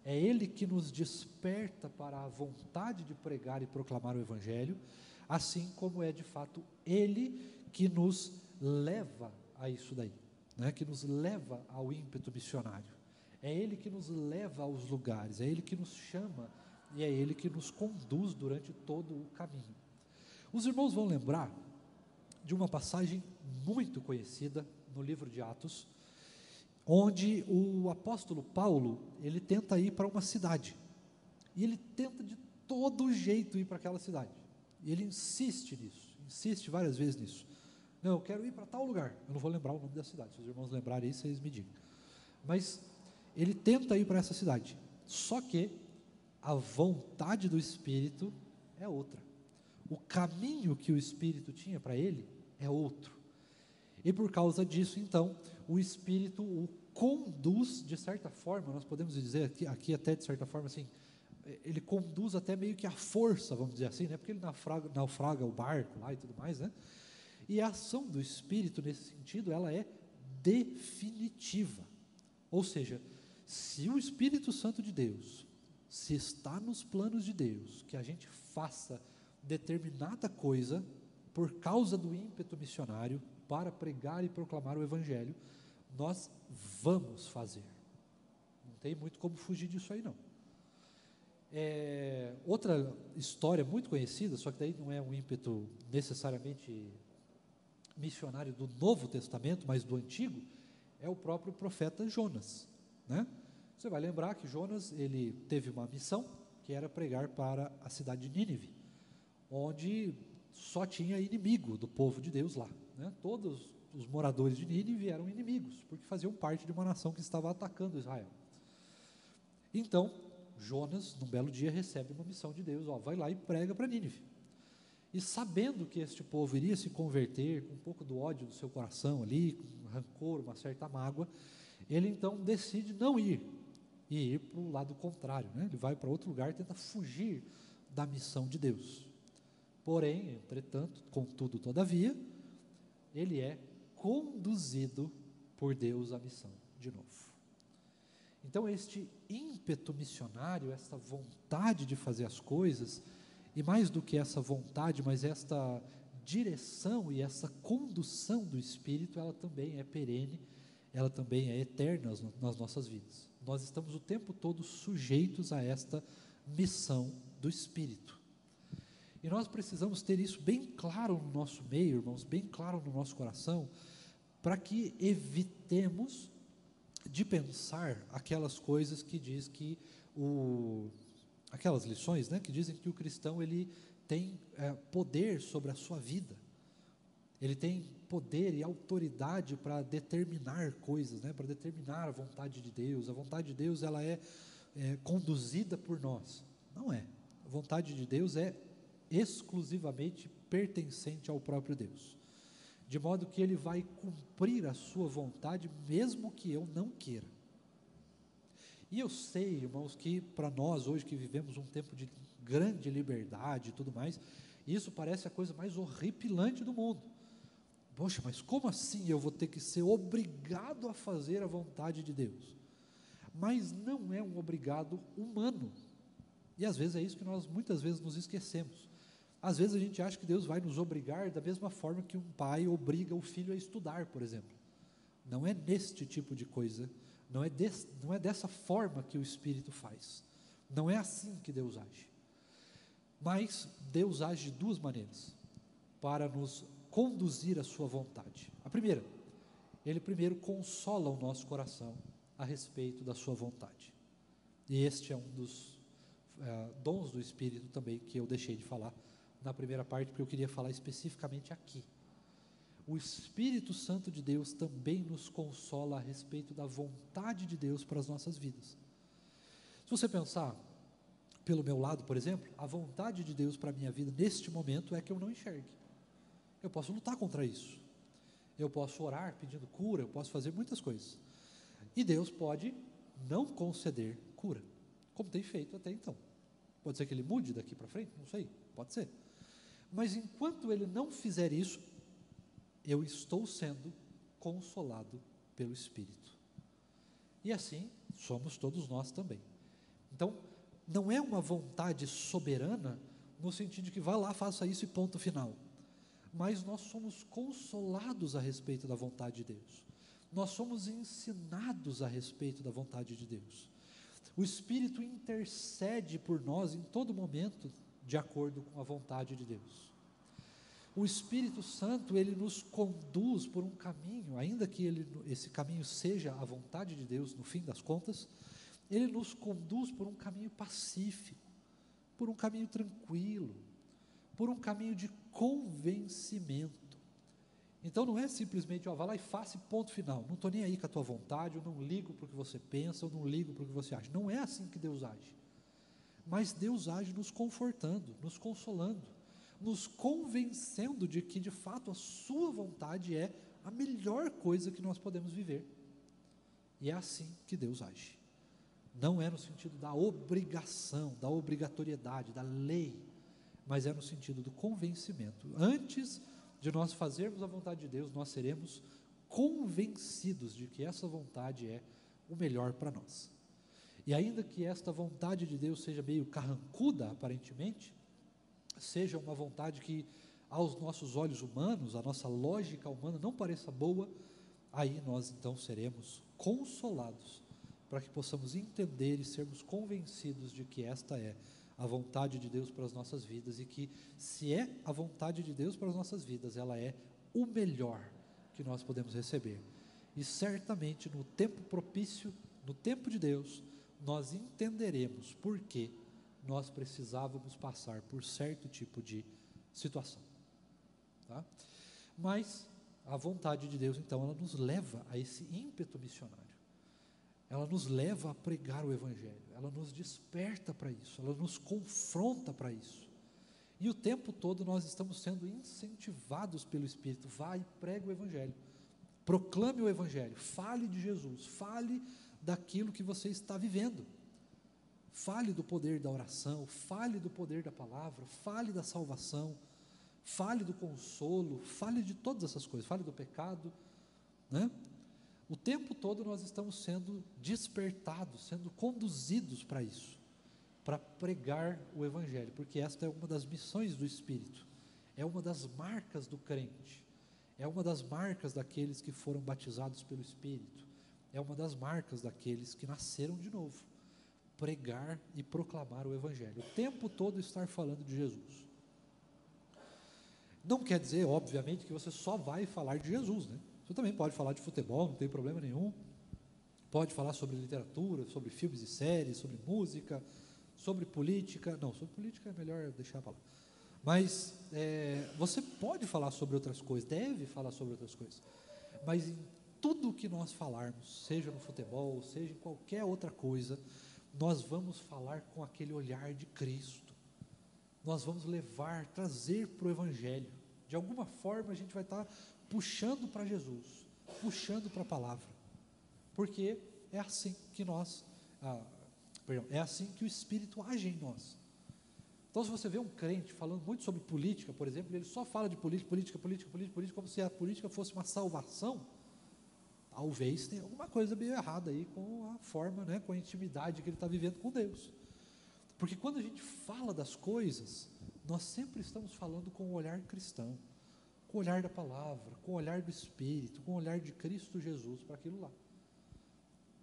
S1: É Ele que nos desperta para a vontade de pregar e proclamar o Evangelho, assim como é de fato Ele que nos leva a isso daí, né, que nos leva ao ímpeto missionário. É Ele que nos leva aos lugares, é Ele que nos chama e é Ele que nos conduz durante todo o caminho. Os irmãos vão lembrar de uma passagem muito conhecida no livro de Atos, onde o apóstolo Paulo, ele tenta ir para uma cidade, e ele tenta de todo jeito ir para aquela cidade, e ele insiste nisso, insiste várias vezes nisso. Não, eu quero ir para tal lugar, eu não vou lembrar o nome da cidade, se os irmãos lembrarem isso, vocês me digam, mas ele tenta ir para essa cidade, só que a vontade do Espírito é outra, o caminho que o Espírito tinha para ele é outro, e por causa disso, então, o Espírito o conduz, de certa forma, nós podemos dizer aqui até de certa forma assim, ele conduz até meio que à força, vamos dizer assim, né? Porque ele naufraga o barco lá e tudo mais, né? E a ação do Espírito nesse sentido, ela é definitiva, ou seja, se o Espírito Santo de Deus, se está nos planos de Deus, que a gente faça determinada coisa, por causa do ímpeto missionário, para pregar e proclamar o Evangelho, nós vamos fazer. Não tem muito como fugir disso aí, não. Outra história muito conhecida, só que daí não é um ímpeto necessariamente missionário do Novo Testamento, mas do Antigo, é o próprio profeta Jonas, né? Você vai lembrar que Jonas, ele teve uma missão, que era pregar para a cidade de Nínive, onde só tinha inimigo do povo de Deus lá, né? Todos os moradores de Nínive eram inimigos, porque faziam parte de uma nação que estava atacando Israel. Então, Jonas, num belo dia, recebe uma missão de Deus, vai lá e prega para Nínive. E sabendo que este povo iria se converter, com um pouco do ódio do seu coração ali, com rancor, uma certa mágoa, ele então decide não ir, e ir para o lado contrário, né? Ele vai para outro lugar e tenta fugir da missão de Deus. Porém, entretanto, contudo, todavia, ele é conduzido por Deus à missão de novo. Então, este ímpeto missionário, esta vontade de fazer as coisas, e mais do que essa vontade, mas esta direção e essa condução do Espírito, ela também é perene, ela também é eterna nas nossas vidas. Nós estamos o tempo todo sujeitos a esta missão do Espírito. E nós precisamos ter isso bem claro no nosso meio, irmãos, bem claro no nosso coração, para que evitemos de pensar aquelas coisas que diz que aquelas lições, né, que dizem que o cristão ele tem poder sobre a sua vida, ele tem poder e autoridade para determinar coisas, né, para determinar a vontade de Deus. A vontade de Deus ela é conduzida por nós. Não é. A vontade de Deus é exclusivamente pertencente ao próprio Deus, de modo que Ele vai cumprir a sua vontade mesmo que eu não queira. E eu sei, irmãos, que para nós hoje que vivemos um tempo de grande liberdade e tudo mais, isso parece a coisa mais horripilante do mundo. Poxa, mas como assim eu vou ter que ser obrigado a fazer a vontade de Deus? Mas não é um obrigado humano. E às vezes é isso que nós muitas vezes nos esquecemos. Às vezes a gente acha que Deus vai nos obrigar da mesma forma que um pai obriga o filho a estudar, por exemplo. Não é neste tipo de coisa, não é dessa forma que o Espírito faz. Não é assim que Deus age. Mas Deus age de duas maneiras para nos conduzir à sua vontade. A primeira, Ele primeiro consola o nosso coração a respeito da sua vontade. E este é um dos dons do Espírito também que eu deixei de falar na primeira parte, porque eu queria falar especificamente aqui. O Espírito Santo de Deus também nos consola a respeito da vontade de Deus para as nossas vidas. Se você pensar pelo meu lado, por exemplo, a vontade de Deus para a minha vida neste momento é que eu não enxergue. Eu posso lutar contra isso. Eu posso orar pedindo cura, eu posso fazer muitas coisas. E Deus pode não conceder cura, como tem feito até então. Pode ser que Ele mude daqui para frente, não sei, pode ser. Mas enquanto Ele não fizer isso, eu estou sendo consolado pelo Espírito. E assim somos todos nós também. Então, não é uma vontade soberana, no sentido de que vá lá, faça isso e ponto final. Mas nós somos consolados a respeito da vontade de Deus. Nós somos ensinados a respeito da vontade de Deus. O Espírito intercede por nós em todo momento, de acordo com a vontade de Deus. O Espírito Santo, ele nos conduz por um caminho, ainda que esse caminho seja a vontade de Deus, no fim das contas, ele nos conduz por um caminho pacífico, por um caminho tranquilo, por um caminho de convencimento. Então não é simplesmente, vá lá e faça ponto final, não estou nem aí com a tua vontade, eu não ligo para o que você pensa, eu não ligo para o que você acha. Não é assim que Deus age. Mas Deus age nos confortando, nos consolando, nos convencendo de que de fato a sua vontade é a melhor coisa que nós podemos viver. E é assim que Deus age. Não é no sentido da obrigação, da obrigatoriedade, da lei, mas é no sentido do convencimento. Antes de nós fazermos a vontade de Deus, nós seremos convencidos de que essa vontade é o melhor para nós. E ainda que esta vontade de Deus seja meio carrancuda, aparentemente, seja uma vontade que aos nossos olhos humanos, a nossa lógica humana não pareça boa, aí nós então seremos consolados para que possamos entender e sermos convencidos de que esta é a vontade de Deus para as nossas vidas, e que se é a vontade de Deus para as nossas vidas, ela é o melhor que nós podemos receber. E certamente no tempo propício, no tempo de Deus, nós entenderemos por que nós precisávamos passar por certo tipo de situação. Tá? Mas A vontade de Deus, então, ela nos leva a esse ímpeto missionário. Ela nos leva a pregar o Evangelho. Ela nos desperta para isso. Ela nos confronta para isso. E o tempo todo nós estamos sendo incentivados pelo Espírito. Vá e pregue o Evangelho. Proclame o Evangelho. Fale de Jesus. Fale daquilo que você está vivendo. Fale do poder da oração. Fale do poder da palavra. Fale da salvação. Fale do consolo. Fale de todas essas coisas. Fale do pecado, né? O tempo todo nós estamos sendo despertados, sendo conduzidos para isso, para pregar o Evangelho, porque esta é uma das missões do Espírito, é uma das marcas do crente, é uma das marcas daqueles que foram batizados pelo Espírito, é uma das marcas daqueles que nasceram de novo, pregar e proclamar o Evangelho, o tempo todo estar falando de Jesus. Não quer dizer, obviamente, que você só vai falar de Jesus, né? Você também pode falar de futebol, não tem problema nenhum. Pode falar sobre literatura, sobre filmes e séries, sobre música, sobre política. Não, sobre política é melhor deixar para lá. Mas você pode falar sobre outras coisas, deve falar sobre outras coisas. Mas em tudo que nós falarmos, seja no futebol, seja em qualquer outra coisa, nós vamos falar com aquele olhar de Cristo. Nós vamos levar, trazer para o Evangelho. De alguma forma a gente vai estar puxando para Jesus, puxando para a palavra, porque é assim que é assim que o Espírito age em nós. Então, se você vê um crente falando muito sobre política, por exemplo, ele só fala de política, como se a política fosse uma salvação, talvez tenha alguma coisa meio errada aí com a forma, né, com a intimidade que ele está vivendo com Deus. Porque quando a gente fala das coisas, nós sempre estamos falando com o olhar cristão, com o olhar da palavra, com o olhar do Espírito, com o olhar de Cristo Jesus para aquilo lá,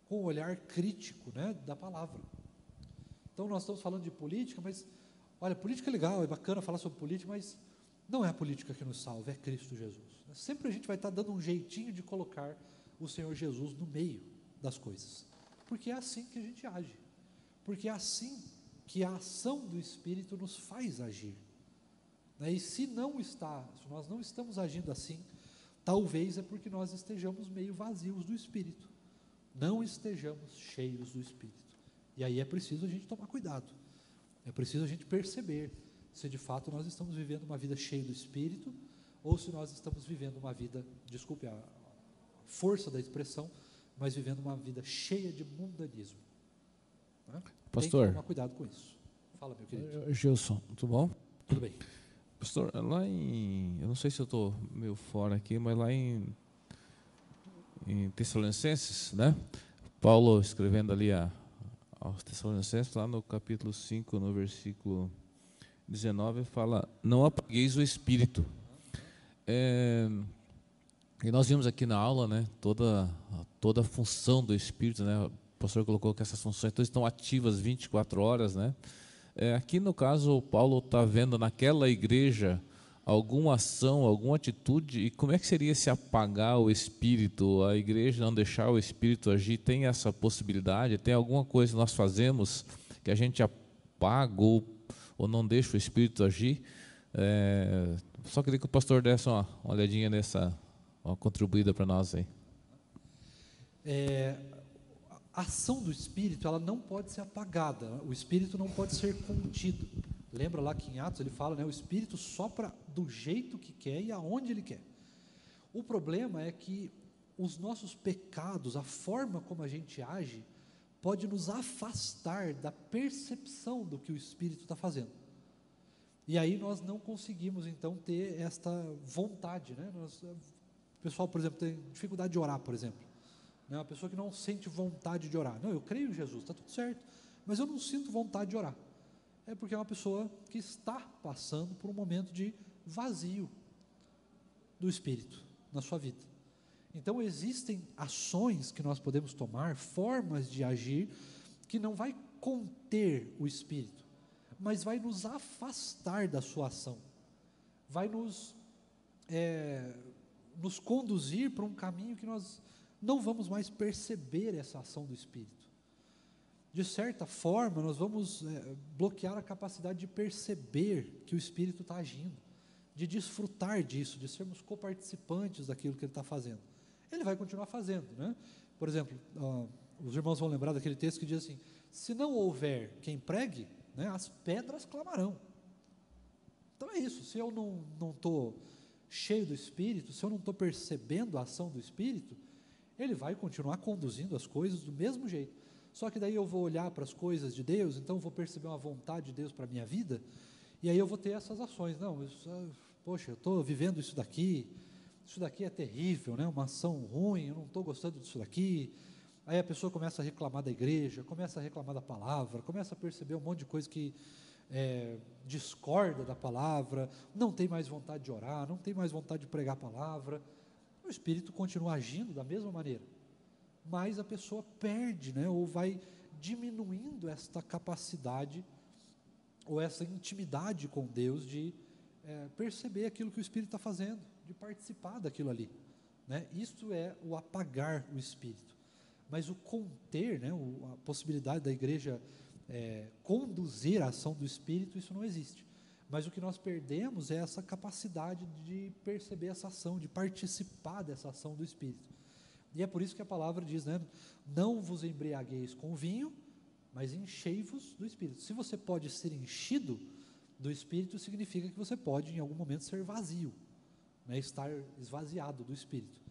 S1: com o olhar crítico, né, da palavra. Então nós estamos falando de política, mas olha, política é legal, é bacana falar sobre política, mas não é a política que nos salva, é Cristo Jesus. Sempre a gente vai estar dando um jeitinho de colocar o Senhor Jesus no meio das coisas, porque é assim que a gente age, porque é assim que a ação do Espírito nos faz agir. E se nós não estamos agindo assim, talvez é porque nós estejamos meio vazios do Espírito, não estejamos cheios do Espírito, e aí é preciso a gente tomar cuidado, é preciso a gente perceber se de fato nós estamos vivendo uma vida cheia do Espírito, ou se nós estamos vivendo uma vida, desculpe a força da expressão, mas vivendo uma vida cheia de mundanismo, né?
S3: Pastor,
S1: tem que tomar cuidado com isso. Fala, meu querido.
S3: Gilson, tudo bom?
S1: Tudo bem.
S3: Pastor, eu não sei se eu estou meio fora aqui, mas lá em Tessalonicenses, né? Paulo escrevendo ali aos Tessalonicenses, lá no capítulo 5, no versículo 19, fala: não apagueis o Espírito. E nós vimos aqui na aula, né, toda a função do Espírito, né? O pastor colocou que essas funções todas estão ativas 24 horas, né? Aqui no caso, o Paulo está vendo naquela igreja alguma ação, alguma atitude, e como é que seria se apagar o Espírito, a igreja não deixar o Espírito agir? Tem essa possibilidade? Tem alguma coisa que nós fazemos que a gente apaga ou não deixa o Espírito agir? Só queria que o pastor desse uma olhadinha uma contribuída para nós aí.
S1: A ação do Espírito, ela não pode ser apagada, o Espírito não pode ser contido. Lembra lá que em Atos ele fala, né, o Espírito sopra do jeito que quer e aonde ele quer. O problema é que os nossos pecados, a forma como a gente age, pode nos afastar da percepção do que o Espírito está fazendo. E aí nós não conseguimos então ter esta vontade, né? O pessoal, por exemplo, tem dificuldade de orar, por exemplo. Uma pessoa que não sente vontade de orar. Não, eu creio em Jesus, está tudo certo, mas eu não sinto vontade de orar. É porque é uma pessoa que está passando por um momento de vazio do Espírito na sua vida. Então existem ações que nós podemos tomar, formas de agir, que não vai conter o Espírito, mas vai nos afastar da sua ação, vai nos conduzir para um caminho que nós não vamos mais perceber essa ação do Espírito. De certa forma, nós vamos bloquear a capacidade de perceber que o Espírito está agindo, de desfrutar disso, de sermos coparticipantes daquilo que ele está fazendo. Ele vai continuar fazendo, né? Por exemplo, os irmãos vão lembrar daquele texto que diz assim: se não houver quem pregue, né, as pedras clamarão. Então é isso, se eu não estou cheio do Espírito, se eu não estou percebendo a ação do Espírito, ele vai continuar conduzindo as coisas do mesmo jeito. Só que daí eu vou olhar para as coisas de Deus, então eu vou perceber uma vontade de Deus para a minha vida, e aí eu vou ter essas ações. Não, poxa, eu estou vivendo isso daqui é terrível, né? Uma ação ruim, eu não estou gostando disso daqui. Aí a pessoa começa a reclamar da igreja, começa a reclamar da palavra, começa a perceber um monte de coisa que discorda da palavra, não tem mais vontade de orar, não tem mais vontade de pregar a palavra. O Espírito continua agindo da mesma maneira, mas a pessoa perde, né, ou vai diminuindo esta capacidade, ou essa intimidade com Deus de perceber aquilo que o Espírito está fazendo, de participar daquilo ali, né? Isso é o apagar o Espírito. Mas o conter, né, a possibilidade da igreja conduzir a ação do Espírito, isso não existe. Mas o que nós perdemos é essa capacidade de perceber essa ação, de participar dessa ação do Espírito. E é por isso que a palavra diz, né, não vos embriagueis com vinho, mas enchei-vos do Espírito. Se você pode ser enchido do Espírito, significa que você pode em algum momento ser vazio, né, estar esvaziado do Espírito.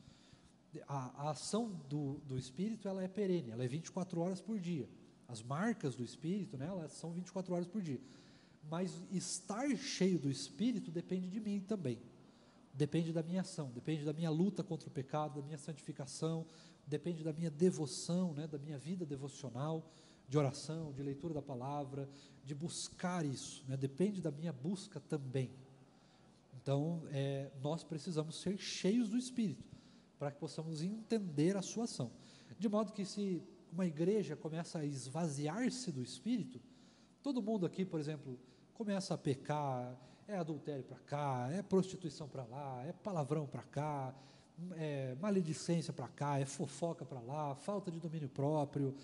S1: A ação do Espírito, ela é perene, ela é 24 horas por dia. As marcas do Espírito, né, elas são 24 horas por dia. Mas estar cheio do Espírito depende de mim também. Depende da minha ação, depende da minha luta contra o pecado, da minha santificação, depende da minha devoção, né, da minha vida devocional, de oração, de leitura da palavra, de buscar isso, né, depende da minha busca também. Então, nós precisamos ser cheios do Espírito, para que possamos entender a sua ação. De modo que se uma igreja começa a esvaziar-se do Espírito, todo mundo aqui, por exemplo, começa a pecar, é adultério para cá, é prostituição para lá, é palavrão para cá, é maledicência para cá, é fofoca para lá, falta de domínio próprio,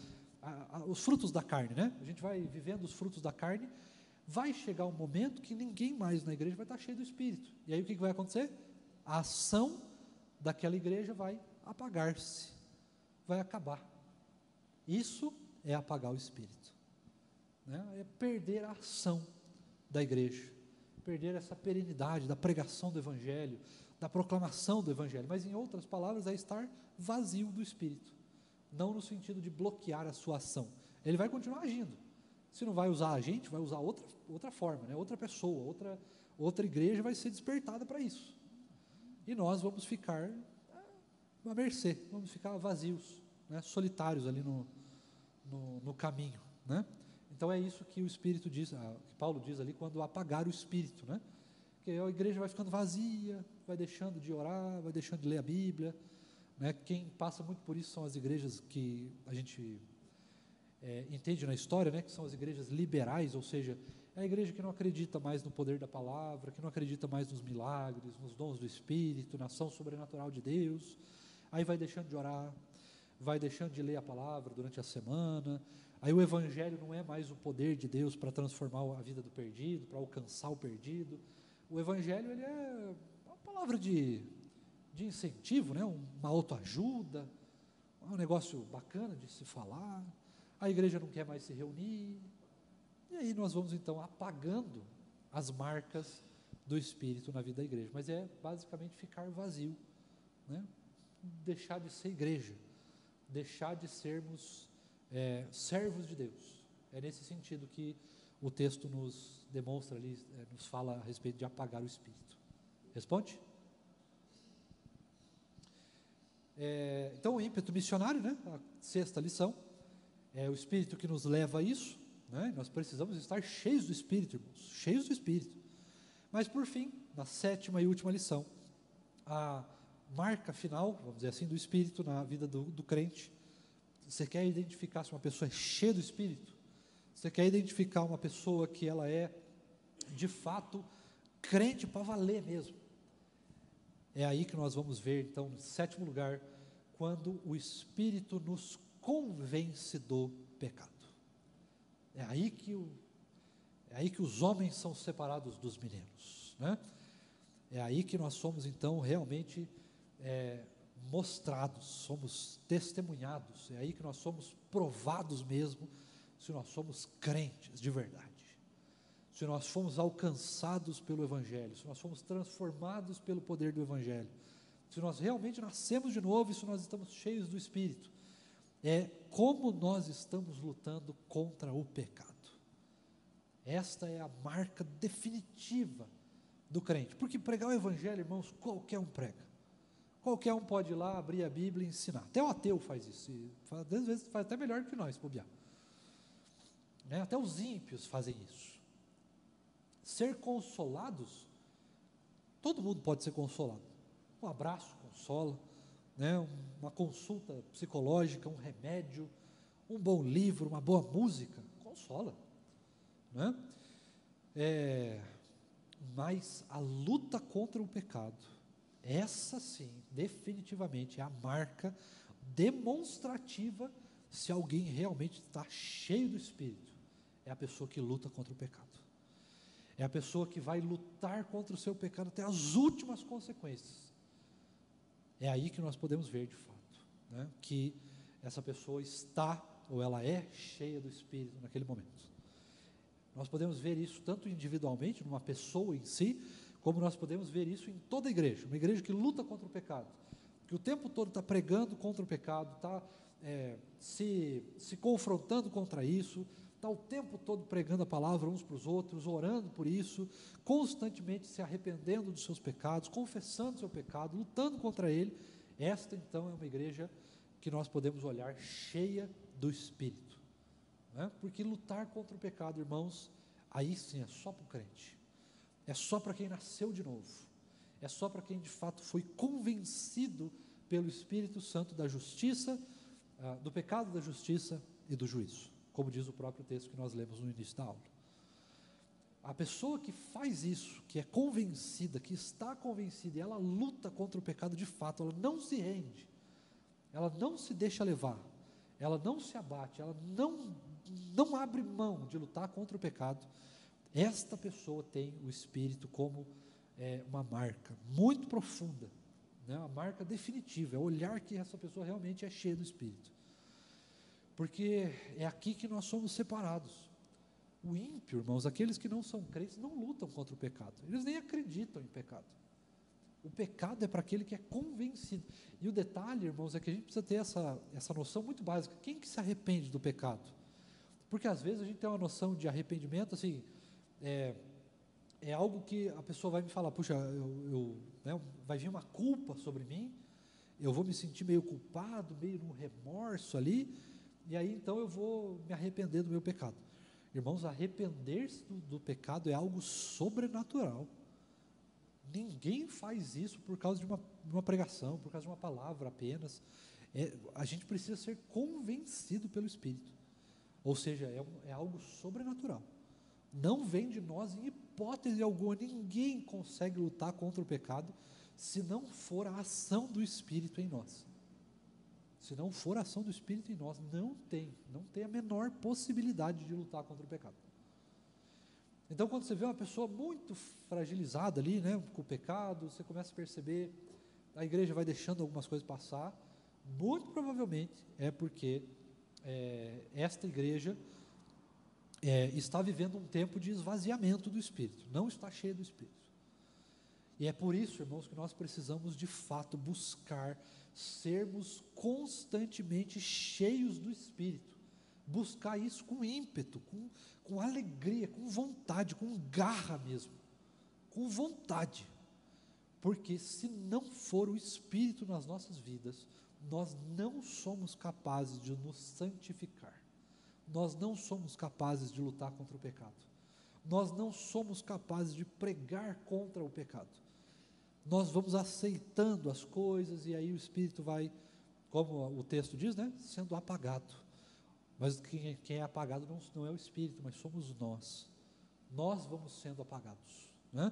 S1: os frutos da carne, né? A gente vai vivendo os frutos da carne, vai chegar um momento que ninguém mais na igreja vai estar cheio do Espírito. E aí o que vai acontecer? A ação daquela igreja vai apagar-se, vai acabar. Isso é apagar o Espírito, né? É perder a ação da igreja, perder essa perenidade da pregação do Evangelho, da proclamação do Evangelho, mas em outras palavras é estar vazio do Espírito, não no sentido de bloquear a sua ação. Ele vai continuar agindo, se não vai usar a gente, vai usar outra forma, né? Outra pessoa, outra igreja vai ser despertada para isso, e nós vamos ficar à mercê, vamos ficar vazios, né? Solitários ali no caminho, né? Então é isso que o Espírito diz, que Paulo diz ali, quando apagar o Espírito, né? Que a igreja vai ficando vazia, vai deixando de orar, vai deixando de ler a Bíblia, né? Quem passa muito por isso são as igrejas que a gente entende na história, né? Que são as igrejas liberais, ou seja, é a igreja que não acredita mais no poder da palavra, que não acredita mais nos milagres, nos dons do Espírito, na ação sobrenatural de Deus. Aí vai deixando de orar, vai deixando de ler a palavra durante a semana. Aí o Evangelho não é mais o poder de Deus para transformar a vida do perdido, para alcançar o perdido. O Evangelho, ele é uma palavra de incentivo, né? Uma autoajuda, um negócio bacana de se falar. A igreja não quer mais se reunir. E aí nós vamos então apagando as marcas do Espírito na vida da igreja. Mas é basicamente ficar vazio, né? Deixar de ser igreja, deixar de sermos servos de Deus. É nesse sentido que o texto nos demonstra ali, nos fala a respeito de apagar o Espírito. Responde? Então o ímpeto missionário, né? A sexta lição, é o Espírito que nos leva a isso, né? Nós precisamos estar cheios do Espírito, irmãos, cheios do Espírito. Mas por fim, na sétima e última lição, a marca final, vamos dizer assim, do Espírito na vida do crente. Você quer identificar se uma pessoa é cheia do Espírito? Você quer identificar uma pessoa que ela é, de fato, crente para valer mesmo? É aí que nós vamos ver, então, em sétimo lugar, quando o Espírito nos convence do pecado. É aí que os homens são separados dos meninos, né? É aí que nós somos, então, realmente mostrados, somos testemunhados, é aí que nós somos provados mesmo, se nós somos crentes de verdade, se nós fomos alcançados pelo Evangelho, se nós fomos transformados pelo poder do Evangelho, se nós realmente nascemos de novo e se nós estamos cheios do Espírito, é como nós estamos lutando contra o pecado. Esta é a marca definitiva do crente, porque pregar o Evangelho, irmãos, qualquer um prega, qualquer um pode ir lá, abrir a Bíblia e ensinar, até o ateu faz isso, e às vezes faz até melhor que nós, bobear, né? Até os ímpios fazem isso. Ser consolados, todo mundo pode ser consolado, um abraço consola, né? Uma consulta psicológica, um remédio, um bom livro, uma boa música, consola, né? Mas a luta contra o pecado, essa sim, definitivamente é a marca demonstrativa se alguém realmente está cheio do Espírito, é a pessoa que luta contra o pecado, é a pessoa que vai lutar contra o seu pecado até as últimas consequências. É aí que nós podemos ver de fato, né, que essa pessoa está, ou ela é cheia do Espírito naquele momento. Nós podemos ver isso tanto individualmente, numa pessoa em si, como nós podemos ver isso em toda a igreja, uma igreja que luta contra o pecado, que o tempo todo está pregando contra o pecado, está se confrontando contra isso, está o tempo todo pregando a palavra uns para os outros, orando por isso, constantemente se arrependendo dos seus pecados, confessando o seu pecado, lutando contra ele. Esta então é uma igreja que nós podemos olhar cheia do Espírito, né? Porque lutar contra o pecado, irmãos, aí sim é só para o crente, é só para quem nasceu de novo, é só para quem de fato foi convencido pelo Espírito Santo da justiça, do pecado, da justiça e do juízo, como diz o próprio texto que nós lemos no início da aula. A pessoa que faz isso, que é convencida, que está convencida, e ela luta contra o pecado de fato, ela não se rende, ela não se deixa levar, ela não se abate, ela não abre mão de lutar contra o pecado. Esta pessoa tem o Espírito como uma marca muito profunda, né? Uma marca definitiva, é olhar que essa pessoa realmente é cheia do Espírito, porque é aqui que nós somos separados. O ímpio, irmãos, aqueles que não são crentes, não lutam contra o pecado, eles nem acreditam em pecado. O pecado é para aquele que é convencido. E o detalhe, irmãos, é que a gente precisa ter essa noção muito básica. Quem que se arrepende do pecado? Porque às vezes a gente tem uma noção de arrependimento, assim, é algo que a pessoa vai me falar, puxa, né, vai vir uma culpa sobre mim, eu vou me sentir meio culpado, meio num remorso ali, e aí então eu vou me arrepender do meu pecado. Irmãos, arrepender-se do pecado é algo sobrenatural. Ninguém faz isso por causa de uma pregação, por causa de uma palavra apenas. A gente precisa ser convencido pelo Espírito, ou seja, é algo sobrenatural, não vem de nós em hipótese alguma. Ninguém consegue lutar contra o pecado se não for a ação do Espírito em nós. Se não for a ação do Espírito em nós, não tem a menor possibilidade de lutar contra o pecado. Então, quando você vê uma pessoa muito fragilizada ali, né, com o pecado, você começa a perceber, a igreja vai deixando algumas coisas passar, muito provavelmente é porque esta igreja está vivendo um tempo de esvaziamento do Espírito, não está cheia do Espírito. E é por isso, irmãos, que nós precisamos de fato buscar sermos constantemente cheios do Espírito, buscar isso com ímpeto, com alegria, com vontade, com garra mesmo, com vontade, porque se não for o Espírito nas nossas vidas, nós não somos capazes de nos santificar, nós não somos capazes de lutar contra o pecado, nós não somos capazes de pregar contra o pecado. Nós vamos aceitando as coisas e aí o Espírito vai, como o texto diz, né, sendo apagado. Mas quem é apagado não é o Espírito, mas somos nós. Nós vamos sendo apagados, né?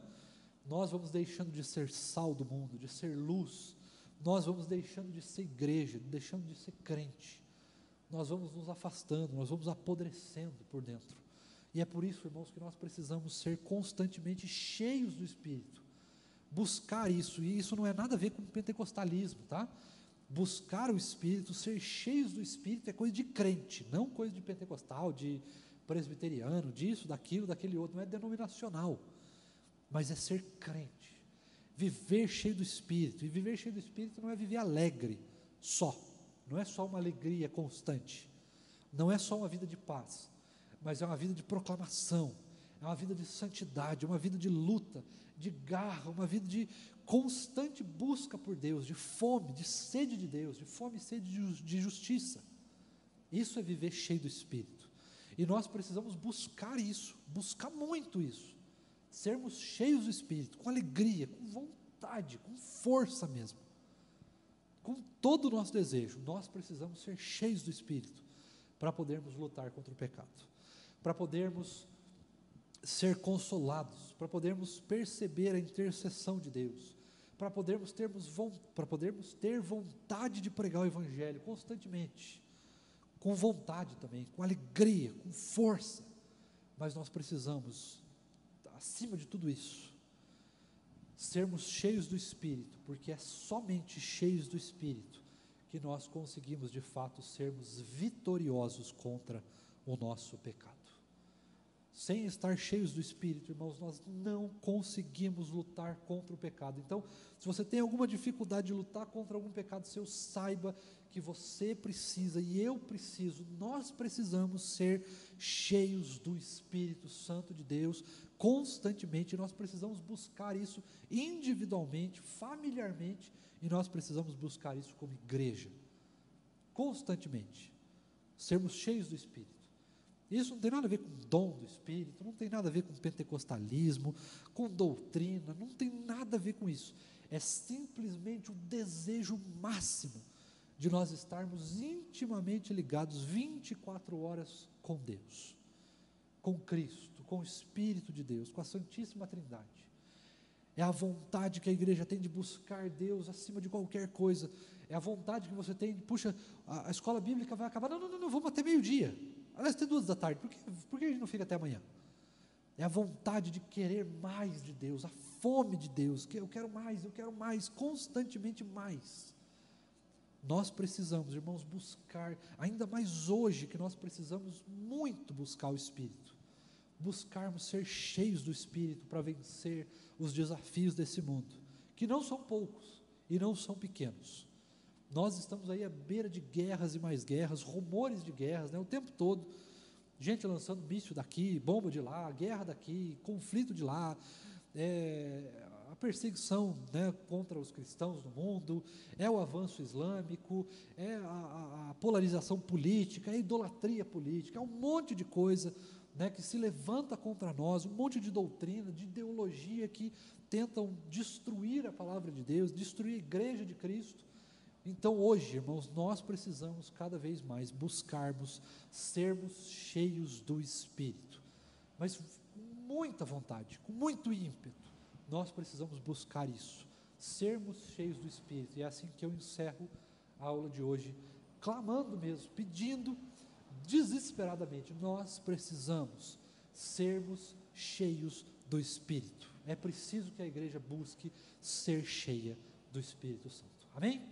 S1: Nós vamos deixando de ser sal do mundo, de ser luz. Nós vamos deixando de ser igreja, deixando de ser crente. Nós vamos nos afastando, nós vamos apodrecendo por dentro. E é por isso, irmãos, que nós precisamos ser constantemente cheios do Espírito, buscar isso, e isso não é nada a ver com pentecostalismo, tá? Buscar o Espírito, ser cheios do Espírito é coisa de crente, não coisa de pentecostal, de presbiteriano, disso, daquilo, daquele outro, não é denominacional, mas é ser crente, viver cheio do Espírito. E viver cheio do Espírito não é viver alegre só, não é só uma alegria constante, não é só uma vida de paz, mas é uma vida de proclamação, é uma vida de santidade, é uma vida de luta, de garra, uma vida de constante busca por Deus, de fome, de sede de Deus, de fome e sede de justiça. Isso é viver cheio do Espírito, e nós precisamos buscar isso, buscar muito isso, sermos cheios do Espírito, com alegria, com vontade, com força mesmo, com todo o nosso desejo. Nós precisamos ser cheios do Espírito, para podermos lutar contra o pecado, para podermos ser consolados, para podermos perceber a intercessão de Deus, para podermos ter vontade de pregar o Evangelho constantemente, com vontade também, com alegria, com força. Mas nós precisamos, acima de tudo isso, sermos cheios do Espírito, porque é somente cheios do Espírito que nós conseguimos de fato sermos vitoriosos contra o nosso pecado. Sem estar cheios do Espírito, irmãos, nós não conseguimos lutar contra o pecado. Então, se você tem alguma dificuldade de lutar contra algum pecado seu, saiba que você precisa, e eu preciso, nós precisamos ser cheios do Espírito Santo de Deus constantemente. Nós precisamos buscar isso individualmente, familiarmente, e nós precisamos buscar isso como igreja, constantemente, sermos cheios do Espírito. Isso não tem nada a ver com dom do Espírito, não tem nada a ver com pentecostalismo, com doutrina, não tem nada a ver com isso. É simplesmente o desejo máximo de nós estarmos intimamente ligados 24 horas com Deus, com Cristo, com o Espírito de Deus, com a Santíssima Trindade. É a vontade que a igreja tem de buscar Deus acima de qualquer coisa. É a vontade que você tem de, puxa, a escola bíblica vai acabar, não, vamos até meio-dia. Aliás, até 2 da tarde, por que a gente não fica até amanhã? É a vontade de querer mais de Deus, a fome de Deus, que eu quero mais, constantemente mais. Nós precisamos, irmãos, buscar, ainda mais hoje, que nós precisamos muito buscar o Espírito, buscarmos ser cheios do Espírito para vencer os desafios desse mundo, que não são poucos e não são pequenos. Nós estamos aí à beira de guerras e mais guerras, rumores de guerras, o tempo todo, gente lançando míssil daqui, bomba de lá, guerra daqui, conflito de lá, a perseguição contra os cristãos no mundo, é o avanço islâmico, é a polarização política, é a idolatria política, é um monte de coisa que se levanta contra nós, um monte de doutrina, de ideologia que tentam destruir a palavra de Deus, destruir a igreja de Cristo. Então hoje, irmãos, nós precisamos cada vez mais buscarmos sermos cheios do Espírito, mas com muita vontade, com muito ímpeto, nós precisamos buscar isso, sermos cheios do Espírito. E é assim que eu encerro a aula de hoje, clamando mesmo, pedindo desesperadamente, nós precisamos sermos cheios do Espírito. É preciso que a igreja busque ser cheia do Espírito Santo. Amém?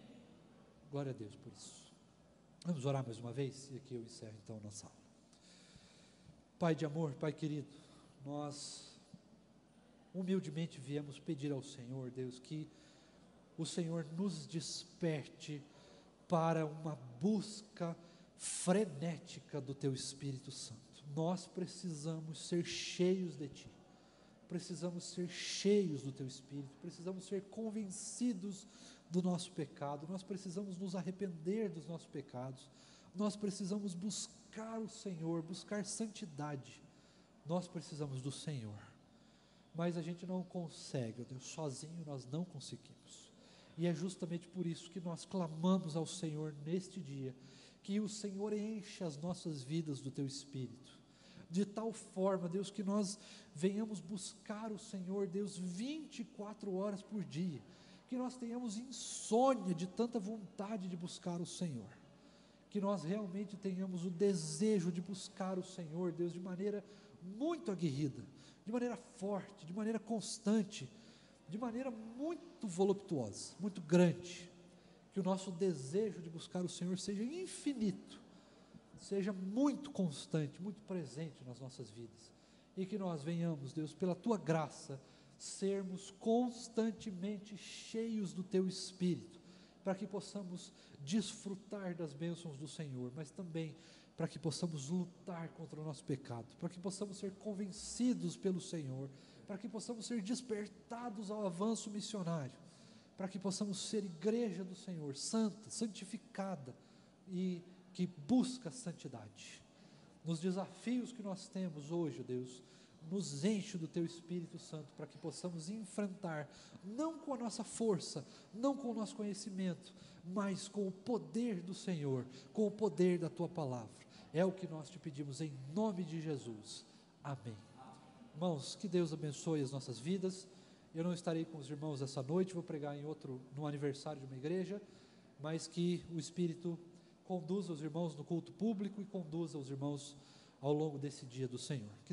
S1: Glória a Deus por isso. Vamos orar mais uma vez, e aqui eu encerro então a nossa aula. Pai de amor, Pai querido, nós humildemente viemos pedir ao Senhor, Deus, que o Senhor nos desperte para uma busca frenética do Teu Espírito Santo. Nós precisamos ser cheios de Ti, precisamos ser cheios do Teu Espírito, precisamos ser convencidos do nosso pecado, nós precisamos nos arrepender dos nossos pecados, nós precisamos buscar o Senhor, buscar santidade, nós precisamos do Senhor, mas a gente não consegue, Deus, sozinho nós não conseguimos, e é justamente por isso que nós clamamos ao Senhor neste dia, que o Senhor enche as nossas vidas do Teu Espírito, de tal forma, Deus, que nós venhamos buscar o Senhor, Deus, 24 horas por dia, que nós tenhamos insônia de tanta vontade de buscar o Senhor, que nós realmente tenhamos o desejo de buscar o Senhor, Deus, de maneira muito aguerrida, de maneira forte, de maneira constante, de maneira muito voluptuosa, muito grande, que o nosso desejo de buscar o Senhor seja infinito, seja muito constante, muito presente nas nossas vidas, e que nós venhamos, Deus, pela Tua graça, sermos constantemente cheios do Teu Espírito, para que possamos desfrutar das bênçãos do Senhor, mas também para que possamos lutar contra o nosso pecado, para que possamos ser convencidos pelo Senhor, para que possamos ser despertados ao avanço missionário, para que possamos ser igreja do Senhor, santa, santificada e que busca a santidade. Nos desafios que nós temos hoje, Deus, nos enche do Teu Espírito Santo, para que possamos enfrentar, não com a nossa força, não com o nosso conhecimento, mas com o poder do Senhor, com o poder da Tua palavra. É o que nós te pedimos em nome de Jesus. Amém. Irmãos, que Deus abençoe as nossas vidas. Eu não estarei com os irmãos essa noite, vou pregar no aniversário de uma igreja, mas que o Espírito conduza os irmãos no culto público e conduza os irmãos ao longo desse dia do Senhor. Que Deus